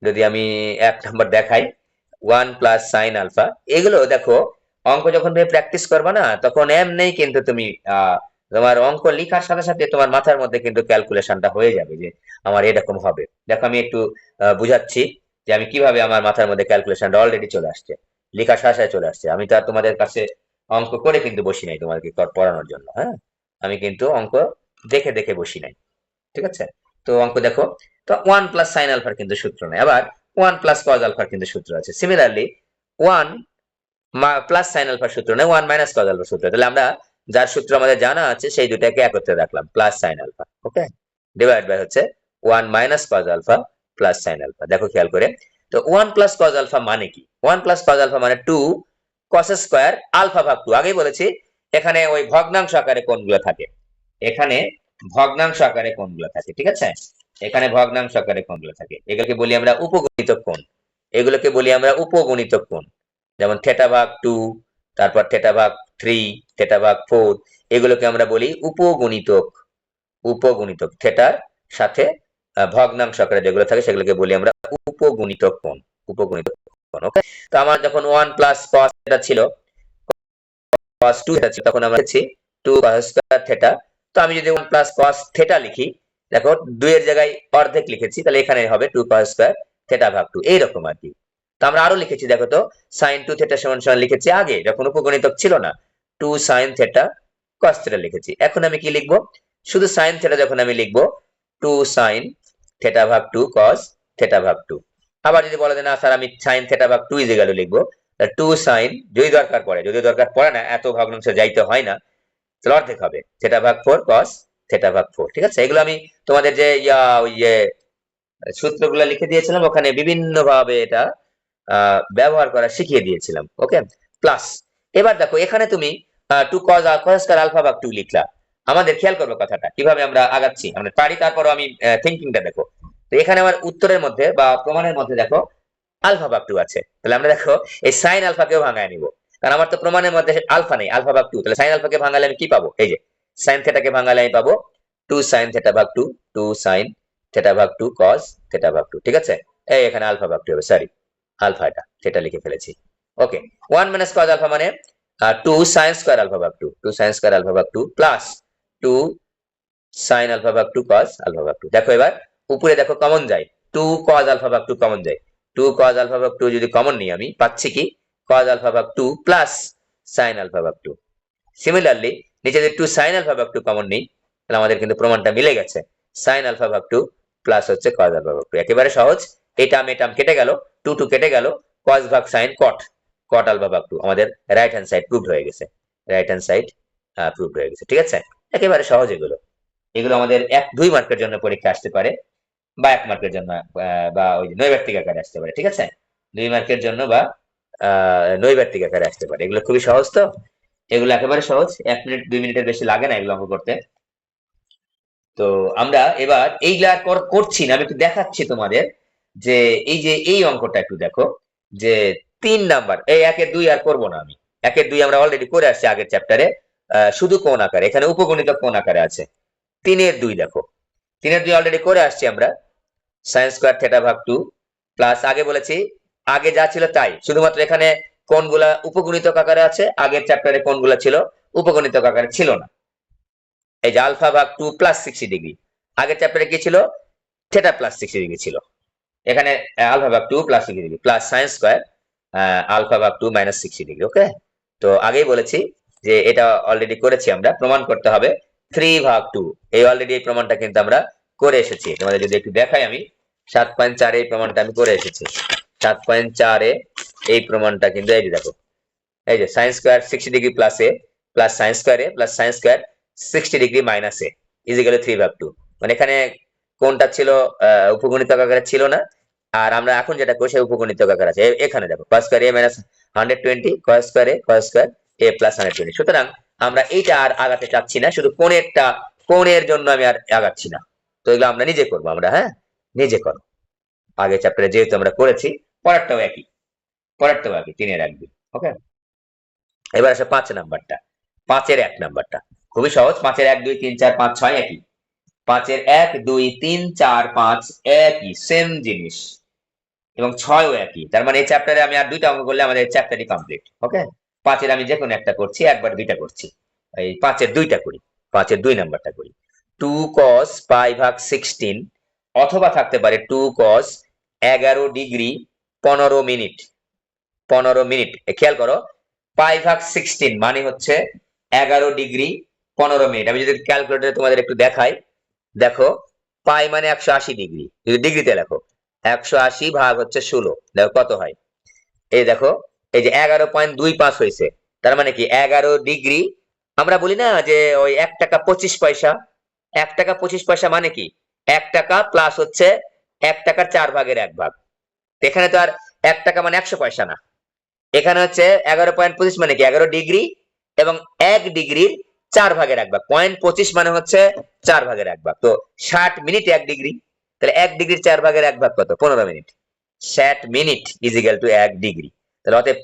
যদি আমি 1 নাম্বার দেখাই 1 প্লাস সাইন আলফা, এগুলো দেখো অঙ্ক যখন তুমি প্র্যাকটিস করবে না তখন এমনিই কিন্তু তুমি তোমার অঙ্ক লেখার সাথে সাথে তোমার মাথার মধ্যে কিন্তু ক্যালকুলেশনটা হয়ে যাবে যে আমার এরকম হবে। দেখো আমি একটু বুঝাচ্ছি যে আমি কিভাবে আমার মাথার মধ্যে ক্যালকুলেশনটা অলরেডি চলে আসছে, লেখার সাথে সাথে চলে আসছে। আমি তো আর তোমাদের কাছে অঙ্ক করে কিন্তু বসি নাই তোমাদেরকে পড়ানোর জন্য, হ্যাঁ, আমি কিন্তু অঙ্ক দেখে দেখে বসি নাই। ঠিক আছে? তো অঙ্ক দেখো, তো 1 প্লাস সাইন আলফার কিন্তু সূত্র নেই, আবার 1 প্লাস কজ আলফার কিন্তু সূত্র আছে। সিমিলারলি 1 প্লাস সাইন আলফার সূত্র নেই, 1 মাইনাস কজ আলফার সূত্র। তাহলে আমরা যার সূত্র আমাদের জানা আছে সেই দুটাকে একত্রে রাখলাম, plus sine alpha, okay, divide by হচ্ছে 1 minus cos alpha plus sine alpha. দেখো খেয়াল করে, তো 1 প্লাস কজ আলফা মানে কি? 1 প্লাস কজ আলফা মানে 2 কস স্কয়ার আলফা ভাগ 2। আগেই বলেছি এখানে ওই ভগ্নাংশ আকারে কোণগুলো থাকে, এখানে ভগ্নাংশ আকারে কোণগুলো থাকে। ঠিক আছে? এখানে ভগ্নাংশ আকারে কোণগুলো থাকে, এগুলোকে বলি আমরা উপগুণিতক কোণ। এগুলোকে বলি আমরা উপগুণিতক কোণ। যেমন থেটা ভাগ 2, তারপর থেটা ভাগ 3, থেটা ভাগ 4, এগুলোকে আমরা বলি উপগুণিতক। উপগুণিতক থেটার সাথে ভগ্নাংশ আকারে যেগুলো থাকে সেগুলোকে বলি আমরা উপগুণিতক কোণ। উপগুণিতক কোণ, ওকে। তো আমার যখন 1 প্লাস cos থিটা ছিল, cos 2 থিটা ছিল, তখন আমরা লিখছি 2 cos স্কয়ার থিটা। তো আমি যদি 1 প্লাস cos থিটা লিখি, দেখো 2 এর জায়গায় অর্ধেক লিখেছি, তাহলে এখানে হবে 2 cos স্কয়ার থিটা ভাগ 2, এইরকম আর কি। তো আমরা আরো লিখেছি, দেখো তো sin 2 থিটা সমান সমান লিখেছি আগে যখন উপগণিতক ছিল না, 2 sin থিটা cos থিটা লিখেছি। এখন আমি কি লিখবো? শুধু sin থিটা যখন আমি লিখবো 2 sin থিটা ভাগ 2 cos থিটা ভাগ 2। আবার যদি বলে যে না স্যার আমি sin থিটা ভাগ 2 ইকুয়াল লিখবো, 2 sin, যদি দরকার পড়ে, যদি দরকার পড়ে না, এত ভগ্নাংশে যাইতে হয় না, তাহলে অর্ধেক হবে থিটা ভাগ 4 cos থিটা ভাগ 4। ঠিক আছে? এগুলো আমি তোমাদের যে সূত্রগুলো লিখে দিয়েছিলাম, ওখানে বিভিন্ন ভাবে এটা ব্যবহার করা শিখিয়ে দিয়েছিলাম, ওকে। প্লাস এবার দেখো এখানে তুমি 2 cos স্কয়ার আলফা ভাগ 2 লিখলা। আমাদের খেয়াল করবে কথাটা কিভাবে আমরা আগাচ্ছি, আমরা পারি, তারপরও আমি থিংকিংটা দেখো। তো এখানে আমার উত্তরের মধ্যে বা প্রমাণের মধ্যে দেখো আলফা ভাগ 2 আছে, তাহলে আমরা দেখো এই সাইন আলফাকেও ভাঙায় নিব, কারণ আমার তো প্রমাণের মধ্যে আলফা নেই, আলফা ভাগ 2, তাহলে সাইন আলফাকে ভাঙালে আমি কি পাবো? এই যে সাইন থিটাকে ভাঙালে আমি পাবো 2 sin থিটা ভাগ 2, 2 sin থিটা ভাগ 2 cos থিটা ভাগ 2। ঠিক আছে? এই এখানে আলফা ভাগ 2 হবে, সরি আলফা এটা থিটা লিখে ফেলেছি, ওকে। 1 মাইনাস cos আলফা মানে 2 sin স্কয়ার আলফা ভাগ 2, 2 sin স্কয়ার আলফা ভাগ 2 প্লাস 2 sin আলফা ভাগ 2 cos আলফা ভাগ 2। দেখো এবার উপরে দেখো কমন যায়, 2 cos আলফা ভাগ 2 কমন যায়, 2 cos আলফা ভাগ 2 যদি কমন নিই আমি পাচ্ছি কি cos আলফা ভাগ 2 প্লাস sin আলফা ভাগ 2। সিমিলারলি নিচে যদি 2 sin আলফা ভাগ 2 কমন নিই, তাহলে আমাদের কিন্তু প্রমাণটা মিলে গেছে, sin আলফা ভাগ 2 প্লাস হচ্ছে cos আলফা ভাগ 2। একেবারে সহজ, এটা মেটাম কেটে গেল, 2 2 কেটে গেল, cos ভাগ sin cot, cot আলফা ভাগ 2, আমাদের রাইট হ্যান্ড সাইড প্রুভড হয়ে গেছে, রাইট হ্যান্ড সাইড প্রুভড হয়ে গেছে। ঠিক আছে? একেবারে সহজ এগুলো। এগুলো আমাদের 1 2 মার্কের জন্য পরীক্ষা আসতে পারে, বা 1 মার্কের জন্য বা ওই নৈর্ব্যক্তিক আকারে আসতে পারে। ঠিক আছে? 2 মার্কের জন্য বা নৈর্ব্যক্তিক আকারে আসতে পারে। এগুলো খুবই সহজ, তো এগুলো একেবারে সহজ, 1 মিনিট 2 মিনিটের বেশি লাগে না এগুলো অঙ্ক করতে। তো আমরা এবার এইগুলা করছি না, আমি একটু দেখাচ্ছি তোমাদের যে এই যে এই অঙ্কটা একটু দেখো, যে 3 নাম্বার, এই 1 এর 2 আর করবো না আমি, 1 এর 2 আমরা অলরেডি করে আসছি আগের চ্যাপ্টারে, শুধু কোণ আকারে, এখানে উপগণিত কোণ আকারে আছে। 3 এর 2 দেখো, 3 এর 2 অলরেডি করে আসছি আমরা, sin স্কয়ার থিটা ভাগ 2 প্লাস, আগে বলেছি আগে যা ছিল তাই, শুধুমাত্র এখানে কোণগুলা উপগুণিতক আকারে আছে, আগের চ্যাপ্টারে কোণগুলা ছিল উপগুণিতক আকারে ছিল না। এই যে আলফা ভাগ 2 প্লাস 60 ডিগ্রি, আগের চ্যাপ্টারে কি ছিল? থিটা প্লাস 60 ডিগ্রি ছিল, এখানে আলফা ভাগ 2 plus 60 degree plus sin square alpha ভাগ 2 মাইনাস 60 ডিগ্রি, ওকে। তো আগেই বলেছি যে এটা অলরেডি করেছি, আমরা প্রমাণ করতে হবে 3 ভাগ 2, এই অলরেডি এই প্রমাণটা কিন্তু আমরা করে এসেছি। তোমাদের যদি একটু দেখাই আমি 7.4 এই প্রমাণটা আমি করে এসেছি, 7.4 এ এই প্রমাণটা কিন্তু এই যে দেখো, এই যে sin square 60 degree plus A plus sin square A plus sin square 60 degree minus A is equal 3 ভাগ 2। মানে এখানে কোনটা ছিল উপগুণিতক আকারে ছিল না, আর আমরা এখন যেটা করছি উপগুণিতক আকারে আছে। এখানে দেখো cos square a minus 120 cos square a cos square a plus 120। সুতরাং আমরা এইটা আর আগাতে চাচ্ছি না, শুধু কোণেরটা, কোণের জন্য আমি আর আগাচ্ছি না। তো এগুলো আমরা নিজে করবো, আমরা, হ্যাঁ, নিজে করো। আগে চ্যাপ্টারে যেহেতু আমরা করেছি, পরেরটাও একই, 3 এর 1 2। ওকে, এবার আসে 5 নাম্বারটা, 5 এর 1 নাম্বারটা খুবই সহজ। 5 এর 1 2 3 4 5 6 একই, 5 এর 1 2 3 4 5 একই, সেম জিনিস, এবং 6ও একই। তার মানে এই চ্যাপ্টারে আমি আর 2টা অঙ্ক করলে আমাদের চ্যাপ্টারই কমপ্লিট। ওকে, 5 এর আমি যে কোনো একটা করছি, একবার 2টা করছি। এই 5 এর 2টা করি, 5 এর 2 নাম্বারটা করি। 2 cos পাই ভাগ 16, অথবা থাকতে পারে 2 cos 11 ডিগ্রি 15 মিনিট, 15 মিনিট। খেয়াল করো, পাই ভাগ 16 মানে হচ্ছে 11 ডিগ্রি 15 মিনিট। আমি যদি ক্যালকুলেটরে তোমাদের একটু দেখাই, দেখো, পাই মানে 180 ডিগ্রি, যদি ডিগ্রিতে লেখো 180 ভাগ হচ্ছে 16, দেখো কত হয়। এই দেখো, এই যে 11.25 হয়েছে, তার মানে কি 11 ডিগ্রি। আমরা বলি না যে ওই 1 টাকা 25 পয়সা, 1 টাকা 25 পয়সা মানে কি 1 টাকা প্লাস হচ্ছে 1 টাকার 4 ভাগের 1 ভাগ। এখানে তো আর 1 টাকা মানে 100 পয়সা না, এখানে হচ্ছে 11.25 মানে কি 11 ডিগ্রি, এবং 1 ডিগ্রির 4 ভাগের 1 ভাগ, 0.25 মানে হচ্ছে 4 ভাগের 1 ভাগ। তো 60 মিনিট 1 ডিগ্রি, তাহলে 1 ডিগ্রির 4 ভাগের 1 ভাগ কত, 15 minute. 60 minute is equal two 1 degree. তাহলে অতএব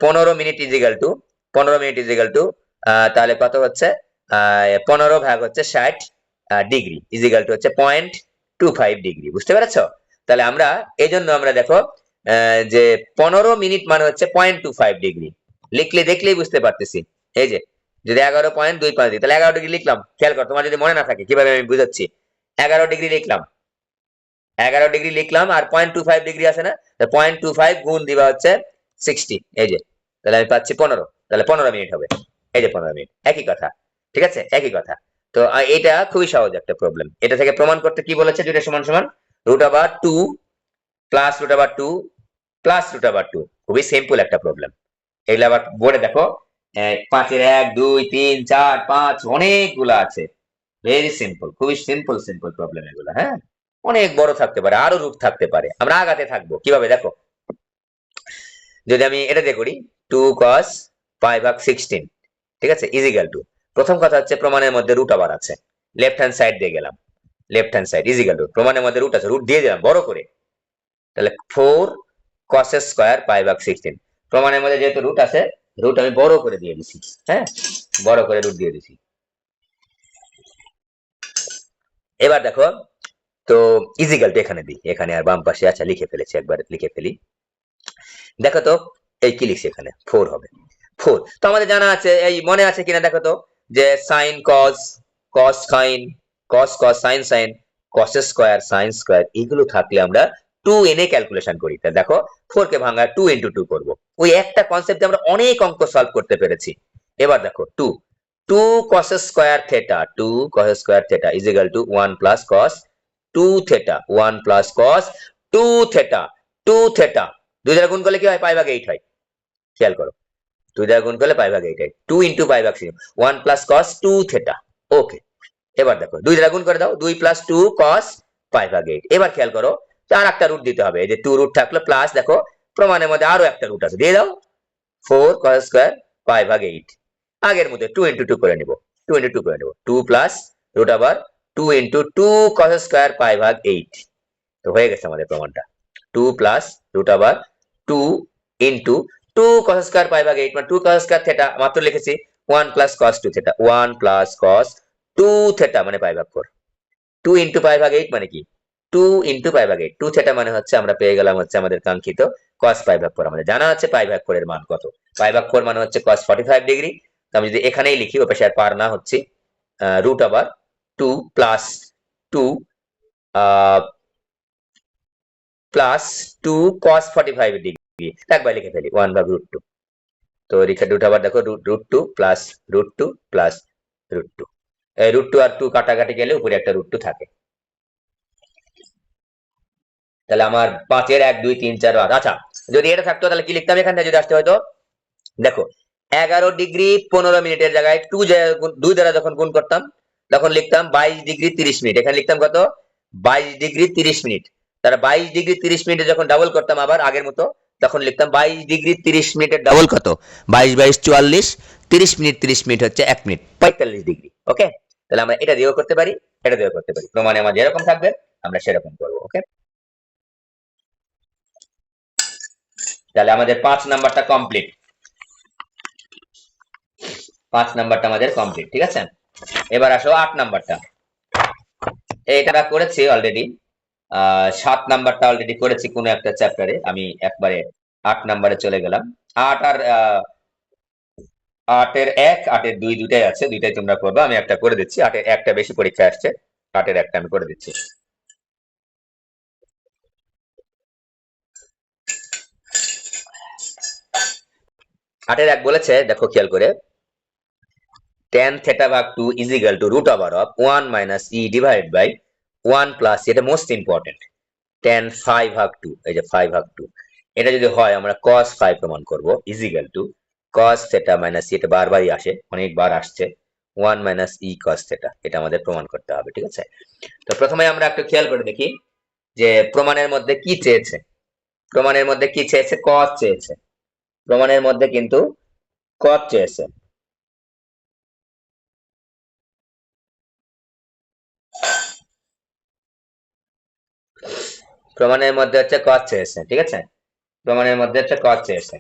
15 minute is equal two 15 minute is equal to তাহলে কত হচ্ছে, 15 ভাগ হচ্ছে 60 ডিগ্রি ইজ ইকুয়াল টু হচ্ছে 0.25 ডিগ্রি। বুঝতে পেরেছো? তাহলে আমরা এই জন্য আমরা দেখো যে 15 মিনিট মানে হচ্ছে 0.25 ডিগ্রি, লিখলে দেখলেই বুঝতে পারতেছি। এই যে যদি 11.25 দিই, তাহলে 11 ডিগ্রি লিখলাম। খেয়াল কর, তোমার যদি মনে না থাকে কিভাবে আমি বুঝাচ্ছি। 11 ডিগ্রি লিখলাম, 11 ডিগ্রি লিখলাম, আর 0.25 ডিগ্রি আছে না, 0.25 গুণ দিবা হচ্ছে 60, এই যে, তাহলে আমি পাচ্ছি 15, তাহলে 15 মিনিট হবে। এই যে 15 মিনিট, একই কথা, ঠিক আছে, একই কথা। তো এটা খুবই সহজ একটা প্রবলেম। এটা থেকে প্রমাণ করতে কি বলেছে, দুইটা সমান সমান √2 প্লাস √2 প্লাস √2, খুবই সিম্পল একটা প্রবলেম। এগুলো আবার বোর্ডে দেখো, 5 এর 1 2 3 4 5 অনেকগুলো আছে, ভেরি সিম্পল, খুবই সিম্পল সিম্পল প্রবলেম এগুলো। হ্যাঁ, অনেক বড় থাকতে পারে, আরো রূপ থাকতে পারে, আমরা আগাতে থাকবো। কিভাবে দেখো, যদি আমি এটা দিয়ে করি, 2 cos পাই ভাগ 16, ঠিক আছে, ইজ ইকুয়াল টু, প্রথম কথা হচ্ছে প্রমাণের মধ্যে রুট আবার আছে, লেফট হ্যান্ড সাইড দিয়ে গেলাম, left hand side is equal two, প্রমাণের মধ্যে রুট আছে, রুট দিয়ে দিলাম বড় করে, তাহলে 4 cos স্কয়ার পাই ভাগ 16। প্রমাণের মধ্যে যেহেতু রুট আছে, রুট আমি বড় করে দিয়ে দিছি, হ্যাঁ, বড় করে রুট দিয়ে দিছি। এবার দেখো, তো ইজিক্যাল টু এখানে দিই, এখানে আর বাম পাশে, আচ্ছা লিখে ফেলেছি, একবার লিখে ফেলি। দেখো তো, এই কি লিখছি এখানে, 4 হবে, 4। তো আমাদের জানা আছে, এই মনে আছে কিনা দেখো তো, যে sine cos, cos sine, cos cos, sine sine, cos square sine square, এগুলো থাকলে আমরা 2 এনে ক্যালকুলেশন করি। তা দেখো, 4 কে ভাঙা 2 ইনটু 2 করব, ওই একটা কনসেপ্টে আমরা অনেক অঙ্ক সলভ করতে পেরেছি। এবার দেখো 2 cos square theta, 2 cos square theta is equal two 1 plus cos 2 theta, 1 plus cos 2 থিটা, 2 থিটা 2 দ্বারা গুণ করলে কি হয়, পাই ভাগ 8 হয়। খেয়াল করো, 2 দ্বারা গুণ করলে পাই ভাগ 8 হয়, 2 ইনটু পাই ভাগ 6, 1 প্লাস cos 2 থিটা। ওকে, এবার দেখো 2 দ্বারা গুণ করে দাও, 2 প্লাস 2 cos পাই ভাগ 8। এবার খেয়াল করো, আর একটা রুট দিতে হবে, এই যে 2 রুট থাকলো, প্লাস দেখো প্রমাণের মধ্যে আরো একটা রুট আছে, দিয়ে দাও, 4 cos স্কয়ার পাই ভাগ 8। আগের মধ্যে 2 ইনটু 2 করে নেব, 2 ইনটু 2 করে নেব, 2 প্লাস রুট আবার 2 ইনটু 2 cos স্কয়ার পাই ভাগ 8। তো হয়ে গেছে আমাদের প্রমাণটা, 2 প্লাস রুট আবার 2 ইনটু 2 cos স্কয়ার পাই ভাগ 8, মানে 2 cos স্কয়ার থিটা মাত্র লিখেছি, 1 plus cos 2 theta, 1 plus cos 2 theta মানে পাই ভাগ 4, 2 ইনটু পাই ভাগ 8 মানে কি 2 ইনটু পাই ভাগ 8, 2 থিটা মানে হচ্ছে আমরা পেয়ে গেলাম হচ্ছে আমাদের কাঙ্ক্ষিত cos পাই ভাগ 4। আমাদের জানা আছে পাই ভাগ 4 এর মান কত, পাই ভাগ 4 মানে হচ্ছে cos 45 ডিগ্রি। তো আমি যদি এখানেই লিখি, ওই পাশে আর পার না হচ্ছে, রুট আবার 2 প্লাস 2 প্লাস 2 cos 45 ডিগ্রি, একবার লিখে ফেলি 1 ভাগ রুট 2। তো রুট আবার দেখো, root 2 plus root 2 plus root 2, এই রুট 2 আর 2 কাটাকাটি গেলে উপরে একটা রুট 2 থাকে। তাহলে আমার 5 এর 1 2 3 4 5, আচ্ছা যদি এটা থাকতো তাহলে কি লিখতাম এখান থেকে, যদি আসতে হয়তো, দেখো 11 ডিগ্রি 15 মিনিটের জায়গায় 2 দ্বারা যখন গুণ করতাম, তখন লিখতাম 22 ডিগ্রি 30 মিনিট, এখানে লিখতাম কত, 22 ডিগ্রি 30 মিনিট। তারা 22 ডিগ্রি 30 মিনিটে যখন ডাবল করতাম আবার আগের মতো, তখন লিখতাম 22 ডিগ্রি 30 মিনিটের ডাবল কত, 22 22 44, 30 মিনিট 30 মিনিট হচ্ছে 1 মিনিট, 45 ডিগ্রি। ওকে, তাহলে আমরা এটা দিয়েও করতে পারি, এটা দিয়েও করতে পারি। প্রমাণে আমার যেরকম থাকবে আমরা সেরকম করবো। ওকে, তাহলে আমাদের 5 নাম্বারটা কমপ্লিট। 5 নাম্বারটা আমাদের কমপ্লিট, ঠিক আছে। এবার আসো 8 নাম্বারটা। এটা করেছি অলরেডি। 7 নাম্বারটা অলরেডি করেছি কোনো একটা চ্যাপ্টারে। আমি একবারে 8 নাম্বারে চলে গেলাম। 8 আর 8 এর 1, 8 এর 2 দুটাই আছে, দুইটাই তোমরা করবে। আমি একটা করে দিচ্ছি। 8 এর একটা বেশি পরীক্ষা আসছে, 8 এর একটা আমি করে দিচ্ছি। 8 এর 1 বলেছে, দেখো খেয়াল করে, tan theta ভাগ 2 is equal to root over of 1 minus e divided by 1 plus, এটা মোস্ট ইম্পর্টেন্ট, tan 5 ভাগ 2, এই যে 5 ভাগ 2, এটা যদি হয় আমরা cos 5 প্রমাণ করব, is equal to cos theta minus, এটা বারবারই আসে, অনেকবার আসছে, 1 minus e cos theta, এটা আমাদের প্রমাণ করতে হবে, ঠিক আছে। তো প্রথমে আমরা একটু খেয়াল করে দেখি যে প্রমাণের মধ্যে কি চেয়েছে। প্রমাণের মধ্যে কি চেয়েছে? cos চেয়েছে। প্রমাণের মধ্যে কিন্তু cos চেয়েছে। প্রমাণের মধ্যে হচ্ছে cos চেয়েছে, ঠিক আছে। প্রমাণের মধ্যে হচ্ছে cos চেয়েছে।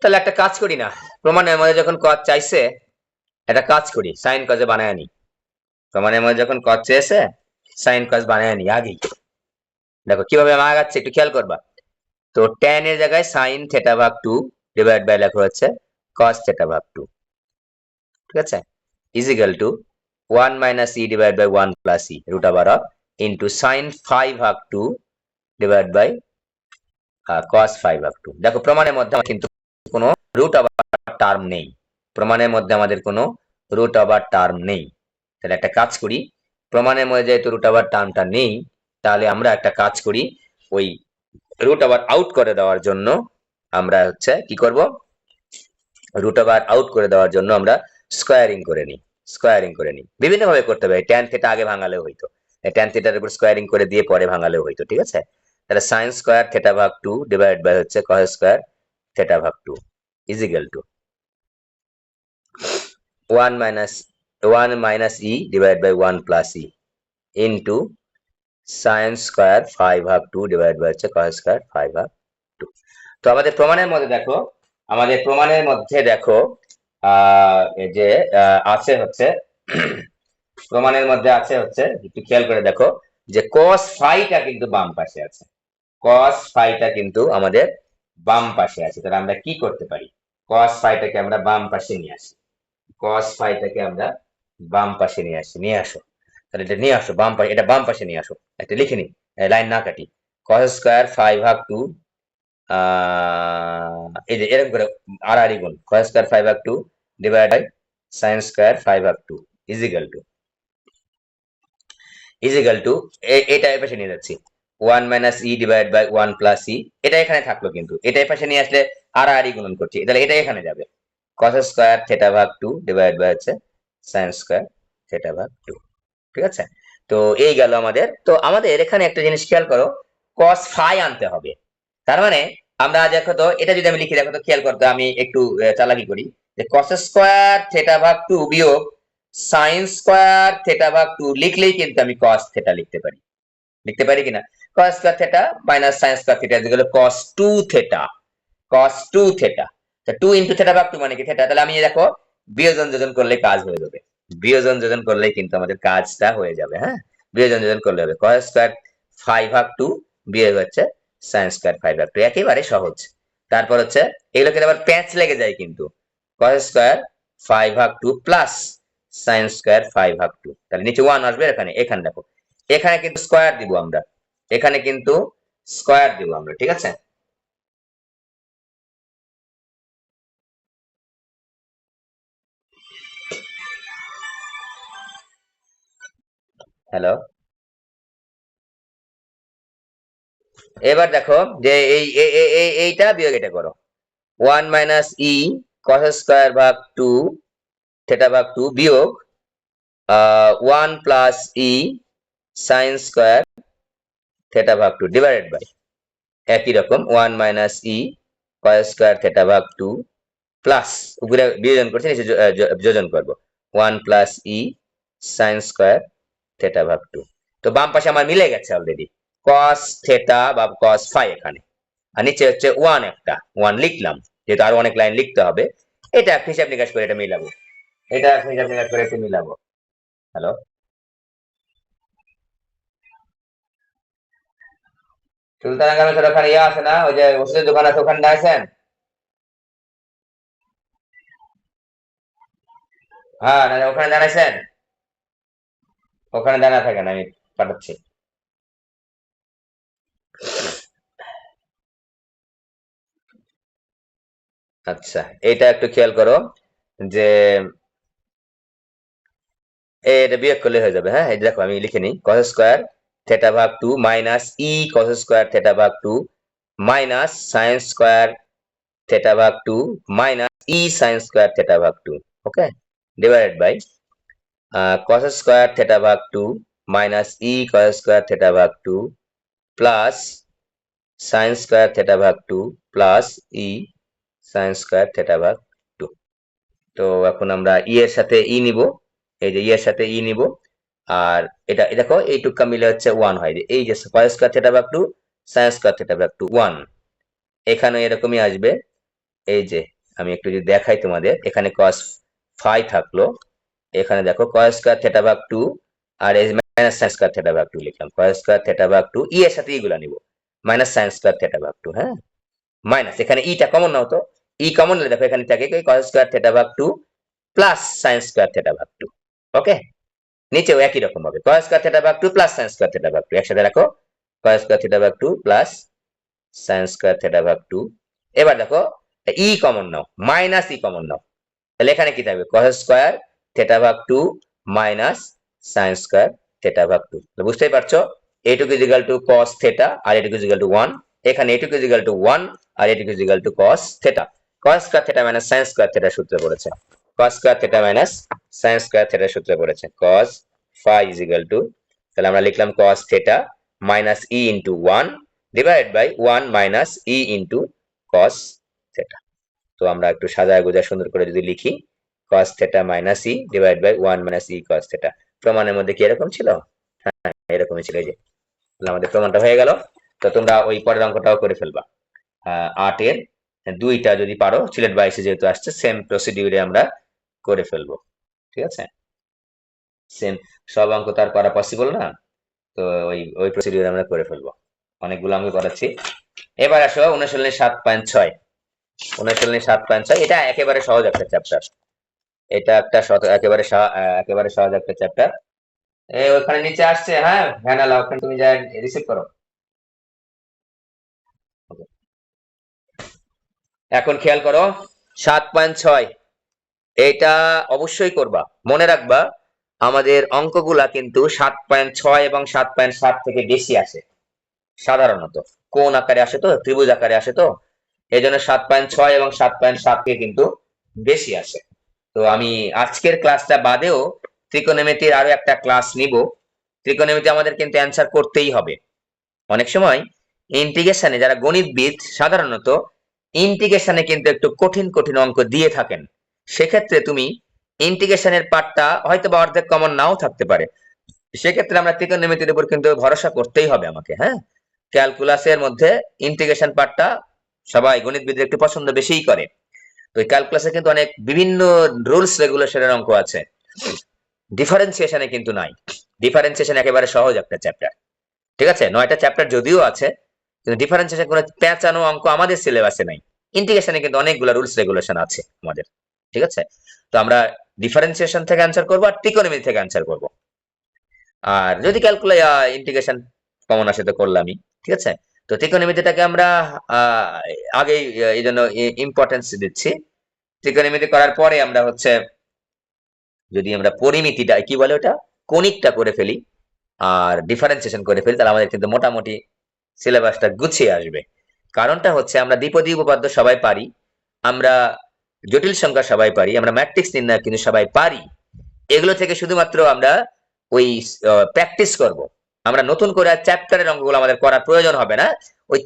তাহলে একটা কাজ করি না, প্রমাণের মধ্যে যখন cos চাইছে, একটা কাজ করি, sin cos এ বানায় নি। প্রমাণের মধ্যে যখন cos চেয়েছে, sin cos বানায় নি আগেই। দেখো কিভাবে আমি আগাচ্ছি, একটু খেয়াল করবা। তো tan এর জায়গায় sin theta ভাগ 2 ডিভাইড বাই লেখা হচ্ছে cos theta ভাগ 2, ঠিক আছে, is equal to 1 minus e divided by 1 plus e root over of into sin 5 ভাগ 2 ডিভাইড বাই cos 5 ভাগ 2। দেখো প্রমাণের মধ্যে কিন্তু কোনো রুট ওভার টার্ম নেই। প্রমাণের মধ্যে আমাদের কোনো রুট ওভার টার্ম নেই। তাহলে একটা কাজ করি, প্রমাণের মধ্যে যেহেতু রুট ওভার টার্মটা নেই, তাহলে আমরা একটা কাজ করি, ওই রুট ওভার আউট করে দেওয়ার জন্য আমরা হচ্ছে কি করব, রুট ওভার আউট করে দেওয়ার জন্য আমরা স্কোয়ারিং করে নিই। স্কোয়ারিং করে নিই, বিভিন্ন ভাবে করতে পারি। ট্যান থিটা আগে ভাঙালেও হইতো, ট্যান থিটার উপর স্কোয়ারিং করে দিয়ে পরে ভাঙালেও হইতো, ঠিক আছে। তাহলে সাইন স্কোয়ার থিটা ভাগ 2 ডিভাইড বাই হচ্ছে কস স্কোয়ার থিটা ভাগ 2 is equal two 1 minus e divided by 1 plus e into sin square 5 ভাগ 2 ডিভাইড বাই হচ্ছে cos স্কয়ার 5 ভাগ 2। তো আমাদের প্রমাণের মধ্যে দেখো, আমাদের প্রমাণের মধ্যে দেখো এই যে আছে হচ্ছে প্রমাণের মধ্যে আছে হচ্ছে, একটু খেয়াল করে দেখো যে cos টা কিন্তু বাম পাশে আছে। cos টা কিন্তু আমাদের বাম পাশে আছে। তাহলে আমরা কি করতে পারি? cos টাকে আমরা বাম পাশে নিয়ে আসি। cos টাকে আমরা বাম পাশে নিয়ে আসো। তাহলে এটা নিয়ে আসো বাম পাশে, এটা বাম পাশে নিয়ে আসো। একটা লিখে নি, লাইন না কাটি। cos স্কয়ার 5 ভাগ 2 এই যে এরকম করে আড়াআড়ি গুণ, cos স্কয়ার 5 ভাগ 2 ডিভাইড বাই sin স্কয়ার 5 ভাগ 2 ইজ ইকুয়াল টু এটা এই পাশে নিয়ে যাচ্ছি, 1 minus E divide by 1 plus E, এটা এখানে থাকলো, কিন্তু এটা এই পাশে নিয়ে আসলে আড়াআড়ি গুণন করছি, তাহলে এটা এখানে যাবে। cos স্কয়ার থিটা ভাগ 2 ডিভাইড বাই হচ্ছে sin স্কয়ার থিটা ভাগ 2, ঠিক আছে। তো এই গেল আমাদের। তো আমাদের এখানে একটা জিনিস খেয়াল করো, cos phi আনতে হবে। তার মানে আমরা দেখো তো, এটা যদি আমি লিখি, দেখো তো খেয়াল করতে, আমি একটু চালাকি করি, যে cos স্কয়ার থিটা ভাগ 2 বিয়োগ sin স্কয়ার থিটা ভাগ 2 লিখলেই কিন্তু আমি cos থিটা লিখতে পারি। লিখতে পারি কিনা? cos square theta minus sin square theta is equal to cos 2 theta, cos 2 theta. তা 2 ইনটু থিটা ভাগ 2 মানে কি থিটা। তাহলে আমি দেখো বিয়োজন যোজন করলে কাজ হয়ে যাবে। বিয়োজন যোজন করলে কিন্তু আমাদের কাজটা হয়ে যাবে। হ্যাঁ, বিয়োজন যোজন করলে হবে cos স্কয়ার 5 ভাগ 2 বিয়োগ হচ্ছে sin স্কয়ার 5 ভাগ 2, একেবারে সহজ। তারপর হচ্ছে এগুলো কিন্তু আবার প্যাচ লেগে যায় কিন্তু, cos স্কয়ার 5 ভাগ 2 প্লাস sin স্কয়ার 5 ভাগ 2, তাহলে নিচে 1 আসবে, এখানে এখানে দেখো, এখানে কিন্তু স্কয়ার দিব আমরা, এখানে কিন্তু স্কয়ার দিব আমরা, ঠিক আছে। হ্যালো, এবার দেখো যে এইটা বিয়োগ এটা করো, 1 মাইনাস ই cos স্কয়ার ভাগ 2 থিটা ভাগ 2 বিয়োগ 1 plus E sin square theta ভাগ 2 ডিভাইডেড বাই একই রকম 1 minus E cos square theta ভাগ 2 প্লাস উপরে বিয়োজন করছি, নিচে যোজন করব 1 প্লাস ই সাইন স্কয়ার থেটা ভাগ 2। তো বাম পাশে আমার মিলে গেছে অলরেডি cos থেটা বা cos ফাই এখানে, আর নিচে হচ্ছে 1, একটা 1 লিখলাম, যেহেতু আরো অনেক লাইন লিখতে হবে। এটা হিসাব নিকাশ করে এটা মিলাবো, এটা হিসাব নিকাশ করে একটু মিলাবো। হ্যালো, সুলতানা গামের ওখানে ইয়ে আছে না, ওই যে ওষুধের দোকান আছে, ওখানে আছেন? হ্যাঁ, না ওখানে দাঁড়াইছেন? ওখানে দাঁড়া থাকেন, আমি পাঠাচ্ছি। আচ্ছা, এটা একটু খেয়াল করো যে এটা বিয়োগ করলে হয়ে যাবে। হ্যাঁ, এই দেখো আমি লিখে নিই, cos স্কয়ার থেটা ভাগ 2 minus E cos square theta ভাগ 2 মাইনাস sin স্কয়ার থেটা ভাগ 2 minus E sin square theta ভাগ 2, okay, divided by cos square theta ভাগ 2 minus E cos square theta ভাগ 2 প্লাস sin স্কয়ার থেটা ভাগ 2 plus E sin square theta ভাগ 2। তো এখন আমরা ই এর সাথে ই নিব, এই যে ই এর সাথে ই নিব, আর এটা দেখো এইটুকা মিলে হচ্ছে 1 হয়, এই যে cos স্কয়ার থেটা ভাগ 2 sin স্কয়ার থেটা ভাগ 2 1, এখানে এরকমই আসবে। এই যে আমি একটু যদি দেখাই তোমাদের, এখানে cos ফাই থাকলো, এখানে দেখো cos স্কয়ার থেটা ভাগ 2 আর এই মাইনাস sin স্কয়ার থেটা ভাগ 2 লিখলাম, cos স্কয়ার থেটা ভাগ 2 ই এর সাথে এইগুলা নিব, মাইনাস sin স্কয়ার থেটা ভাগ 2, হ্যাঁ, মাইনাস এখানে ইটা কমন নাও তো, ই কমন নিলে দেখো এখানে থাকে cos স্কয়ার থেটা ভাগ 2 প্লাস sin স্কয়ার থেটা ভাগ 2, ওকে, নিচেও একই রকম হবে cos স্কয়ার থেটা ভাগ 2 প্লাস sin স্কয়ার থেটা ভাগ 2, একসাথে রাখো cos স্কয়ার থেটা ভাগ 2 প্লাস sin স্কয়ার থেটা ভাগ 2। এবার দেখো ই কমন নাও, মাইনাস ই কমন নাও, তাহলে এখানে কি থাকবে cos স্কয়ার থেটা ভাগ 2 মাইনাস sin স্কয়ার থেটা ভাগ 2। তো বুঝতেই পারছো, এটুকু is equal to cos theta আর এটুকু ইজ ইকুয়াল টু 1, এখানে এটুকু ইজ ইকুয়াল টু 1 আর এটুকু is equal to cos theta, cos square theta minus sin square theta সূত্রে পড়েছে, cos square theta minus sin square theta সূত্রে পড়েছে cos phi is equal to, তাহলে আমরা লিখলাম cos theta minus E into 1 divided by 1 minus E into cos theta. তো আমরা একটু সাজায় গোজা সুন্দর করে যদি লিখি cos theta minus E divide by 1 minus E cos theta, প্রমাণের মধ্যে কি এরকম ছিল? হ্যাঁ, এরকমই ছিল। এই যে আমাদের প্রমাণটা হয়ে গেল। তো তোমরা ওই পরের অঙ্কটাও করে ফেলবা, 8 এর 2টা যদি পারো, সিলেট 22 যেহেতু আসছে, সেম প্রসিডিউরে আমরা করে ফেলবো, ঠিক আছে? সেম, সব অঙ্ক তো আর করা পসিবল না, তো ওই ওই প্রসিডিউরে আমরা করে ফেলবো, অনেকগুলো অঙ্ক করাচ্ছি। এবার আসো অনুশীলনী 7.6, অনুশীলনী 7.6, এটা একেবারে সহজ একটা চ্যাপ্টার, এটা একটা একেবারে সহজ একটা চ্যাপ্টার। ওখানে নিচে আসছে, হ্যাঁ হ্যাঁ, না ওখানে তুমি যা রিসিভ করো। এখন খেয়াল করো 7.6, এটা অবশ্যই করবা, মনে রাখবা আমাদের অঙ্কগুলা কিন্তু 7.6 এবং 7.7 থেকে বেশি আসে সাধারণত, কোন আকারে আসে তো, ত্রিভুজ আকারে আসে তো, এই জন্য 7.6 এবং 7.7 থেকে কিন্তু বেশি আসে। তো আমি আজকের ক্লাসটা বাদেও ত্রিকোণমিতির আরো একটা ক্লাস নিব, ত্রিকোণমিতি আমাদের কিন্তু অ্যান্সার করতেই হবে। অনেক সময় ইন্টিগ্রেশনে যারা গণিতবিদ সাধারণত ইন্টিগ্রেশনে কিন্তু একটু কঠিন কঠিন অঙ্ক দিয়ে থাকেন, সেক্ষেত্রে তুমি ইন্টিগ্রেশনের পার্টটা হয়তো বা অর্ধেক কমন নাও থাকতে পারে, সেক্ষেত্রে আমরা ত্রিকোণমিতির উপর কিন্তু ভরসা করতেই হবে আমাকে। হ্যাঁ, ক্যালকুলাসের মধ্যে ইন্টিগ্রেশন পার্টটা সবাই গণিতবিদরা একটু পছন্দ বেশিই করে। তো এই ক্যালকুলাসে কিন্তু অনেক বিভিন্ন রুলস রেগুলেশনের অঙ্ক আছে, ডিফারেন্সিয়েশনে কিন্তু নাই। ডিফারেন্সিয়েশন একেবারে সহজ একটা চ্যাপ্টার, ঠিক আছে, 9টা চ্যাপ্টার যদিও আছে, কিন্তু ডিফারেন্সিয়েশন কোনো পেঁচানো অঙ্ক আমাদের সিলেবাসে নাই। ইন্টিগ্রেশনে কিন্তু অনেকগুলো রুলস রেগুলেশন আছে আমাদের, ঠিক আছে। তো আমরা ডিফারেন্সিয়েশন থেকে অ্যান্সার করবো আর ত্রিকোণমিতি থেকে অ্যান্সার করবো, আর যদি ক্যালকুলাই ইন্টিগ্রেশন কমন আসে তো করলামই, ঠিক আছে। তো ত্রিকোণমিতিটাকে আমরা আগেই এই জন্য ইম্পর্টেন্স দিচ্ছি। ত্রিকোণমিতি করার পরে আমরা হচ্ছে যদি আমরা পরিমিতিটা কি বলে ওটা কণিকটা করে ফেলি আর ডিফারেন্সিয়েশন করে ফেলি, তাহলে আমাদের কিন্তু মোটামুটি সিলেবাসটা গুছিয়ে আসবে। কারণটা হচ্ছে আমরা দ্বিপদী উপপাদ্য সবাই পারি, আমরা জটিল সংখ্যা সবাই পারি, আমরা ম্যাট্রিক্স নির্ণয় কিন্তু সবাই পারি। এগুলো থেকে শুধুমাত্র আমরা ওই প্র্যাকটিস করব, আমরা নতুন করে চ্যাপ্টারের অঙ্কগুলো আমাদের করার প্রয়োজন হবে না। ওই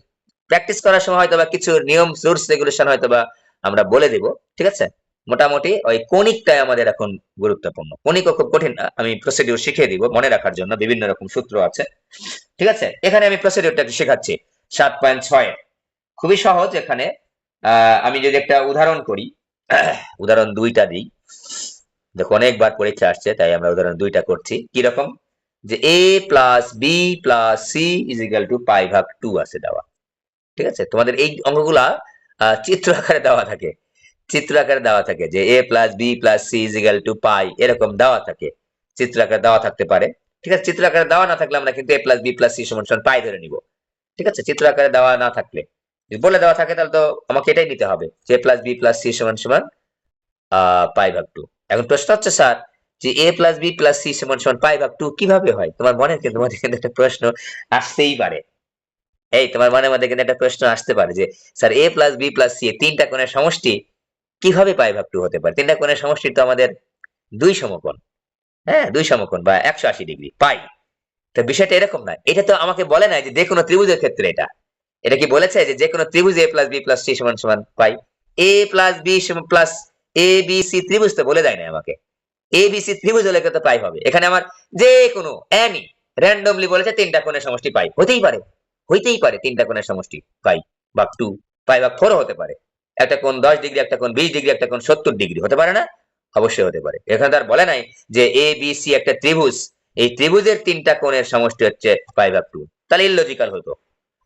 প্র্যাকটিস করার সময় হয়তো বা কিছু নিয়ম রুলস রেগুলেশন হয়তো বা আমরা বলে দেব, ঠিক আছে? মোটামুটি ওই কণিকটাই আমাদের এখন গুরুত্বপূর্ণ। কণিকও খুব কঠিন না, আমি প্রসিডিউর শিখিয়ে দিব মনে রাখার জন্য, বিভিন্ন রকম সূত্র আছে, ঠিক আছে? এখানে আমি প্রসিডিউরটা একটু শেখাচ্ছি 7.6 খুবই সহজ। এখানে আমি যদি একটা উদাহরণ করি, উদাহরণ 2টা দিই, দেখো অনেকবার পরীক্ষা আসছে তাই আমরা উদাহরণ 2টা করছি। কি রকম, যে a plus B plus C is equal to pi ভাগ 2 আছে দেওয়া, ঠিক আছে? তোমাদের এই অঙ্কগুলা চিত্র আকারে দেওয়া থাকে, চিত্র আকারে দেওয়া থাকে যে a plus B plus C is equal to pi, এরকম দেওয়া থাকে, চিত্র আকারে দেওয়া থাকতে পারে, ঠিক আছে? চিত্র আকারে দেওয়া না থাকলে আমরা কিন্তু a plus B plus C সমান সমান পাই ধরে নিব, ঠিক আছে? চিত্র আকারে দেওয়া না থাকলে, যদি বলে দেওয়া থাকে তাহলে তো আমাকে এটাই নিতে হবে যে a plus B plus C সমান সমান পাই ভাগ 2। এখন প্রশ্ন হচ্ছে স্যার যে a plus B plus C সমান সমান পাই ভাগ 2 কিভাবে হয়? তোমার মনে কিন্তু তোমাদের কিন্তু একটা প্রশ্ন আসতেই পারে, এই তোমার মনের মধ্যে কিন্তু একটা প্রশ্ন আসতে পারে যে sir a plus B plus C তিনটা কোণের সমষ্টি কিভাবে পাই ভাগ 2 হতে পারে? তিনটা কোণের সমষ্টি তো আমাদের দুই সমকোণ, হ্যাঁ দুই সমকোণ বা 180 ডিগ্রি পাই। তো বিষয়টা এরকম না, এটা তো আমাকে বলে নাই যে কোনো ত্রিভুজের ক্ষেত্রে এটা, এটা কি বলেছে যে কোনো ত্রিভুজ a plus B plus C সমান সমান pi? a plus B plus A B C ত্রিভুজ তো বলে দেয় না আমাকে, এ বি সি ত্রিভুজ হলে কত পাই হবে? এখানে আমার যে কোনো এনি র্যান্ডমলি বলেছে তিনটা কোণের সমষ্টি পাই, হইতেই পারে তিনটা কোণের সমষ্টি পাই ভাগ 2, পাই ভাগ 4 হতে পারে, একটা কোণ 10 ডিগ্রি, একটা কোণ 20 ডিগ্রি, একটা কোণ 70 ডিগ্রি, হতে পারে না? অবশ্যই হতে পারে। এখানে তার বলে নাই যে এ বি সি একটা ত্রিভুজ, এই ত্রিভুজের তিনটা কোণের সমষ্টি হচ্ছে পাই ভাগ 2, তাহলে ইললজিক্যাল হতো,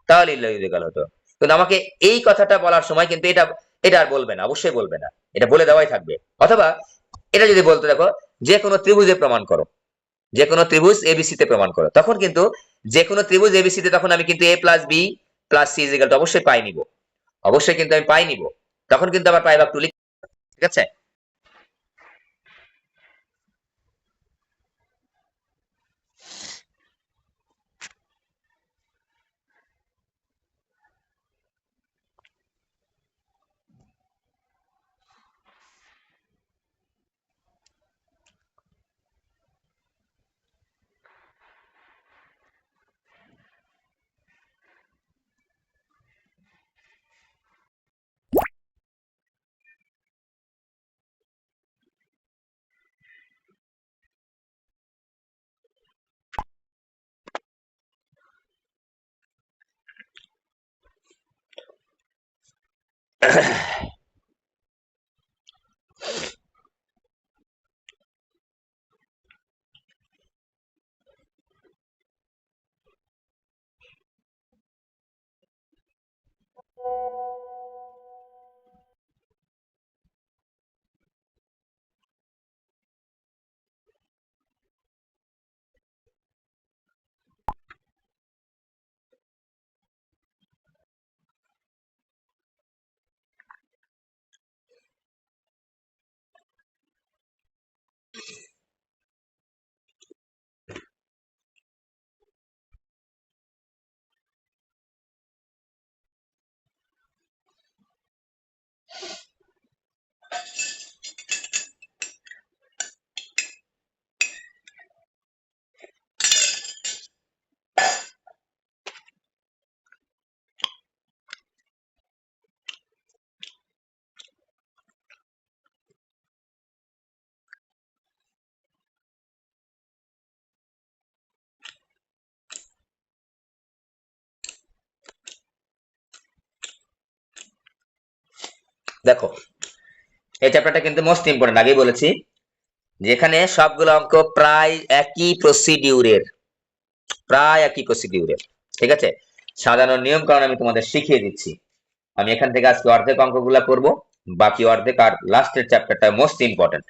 তাহলে ইললজিক্যাল হতো। কিন্তু আমাকে এই কথাটা বলার সময় কিন্তু এটা এটা আর বলবে না, অবশ্যই বলবে না, এটা বলে দেওয়াই থাকবে। অথবা এটা যদি বলতে দেখো যে কোনো ত্রিভুজে প্রমাণ করো, যে কোনো ত্রিভুজ এবিসি তে প্রমাণ করো, তখন কিন্তু যে কোনো ত্রিভুজ এবিসি তে তখন আমি কিন্তু a plus B plus C is equal to অবশ্যই পাই নিব, অবশ্যই কিন্তু আমি পাই নিব, তখন কিন্তু আবার পাই ভাগ 2 লিখ, ঠিক আছে? দেখো এই চ্যাপ্টারটা কিন্তু মোস্ট ইম্পর্টেন্ট, আগেই বলেছি যেখানে সবগুলো অঙ্ক প্রায় একই প্রসিডিউরের, ঠিক আছে? সাজানোর নিয়ম কারণ আমি তোমাদের শিখিয়ে দিচ্ছি। আমি এখান থেকে আজকে অর্ধেক অঙ্কগুলা করব, বাকি অর্ধেক আর লাস্টের চ্যাপ্টারটা মোস্ট ইম্পর্টেন্ট,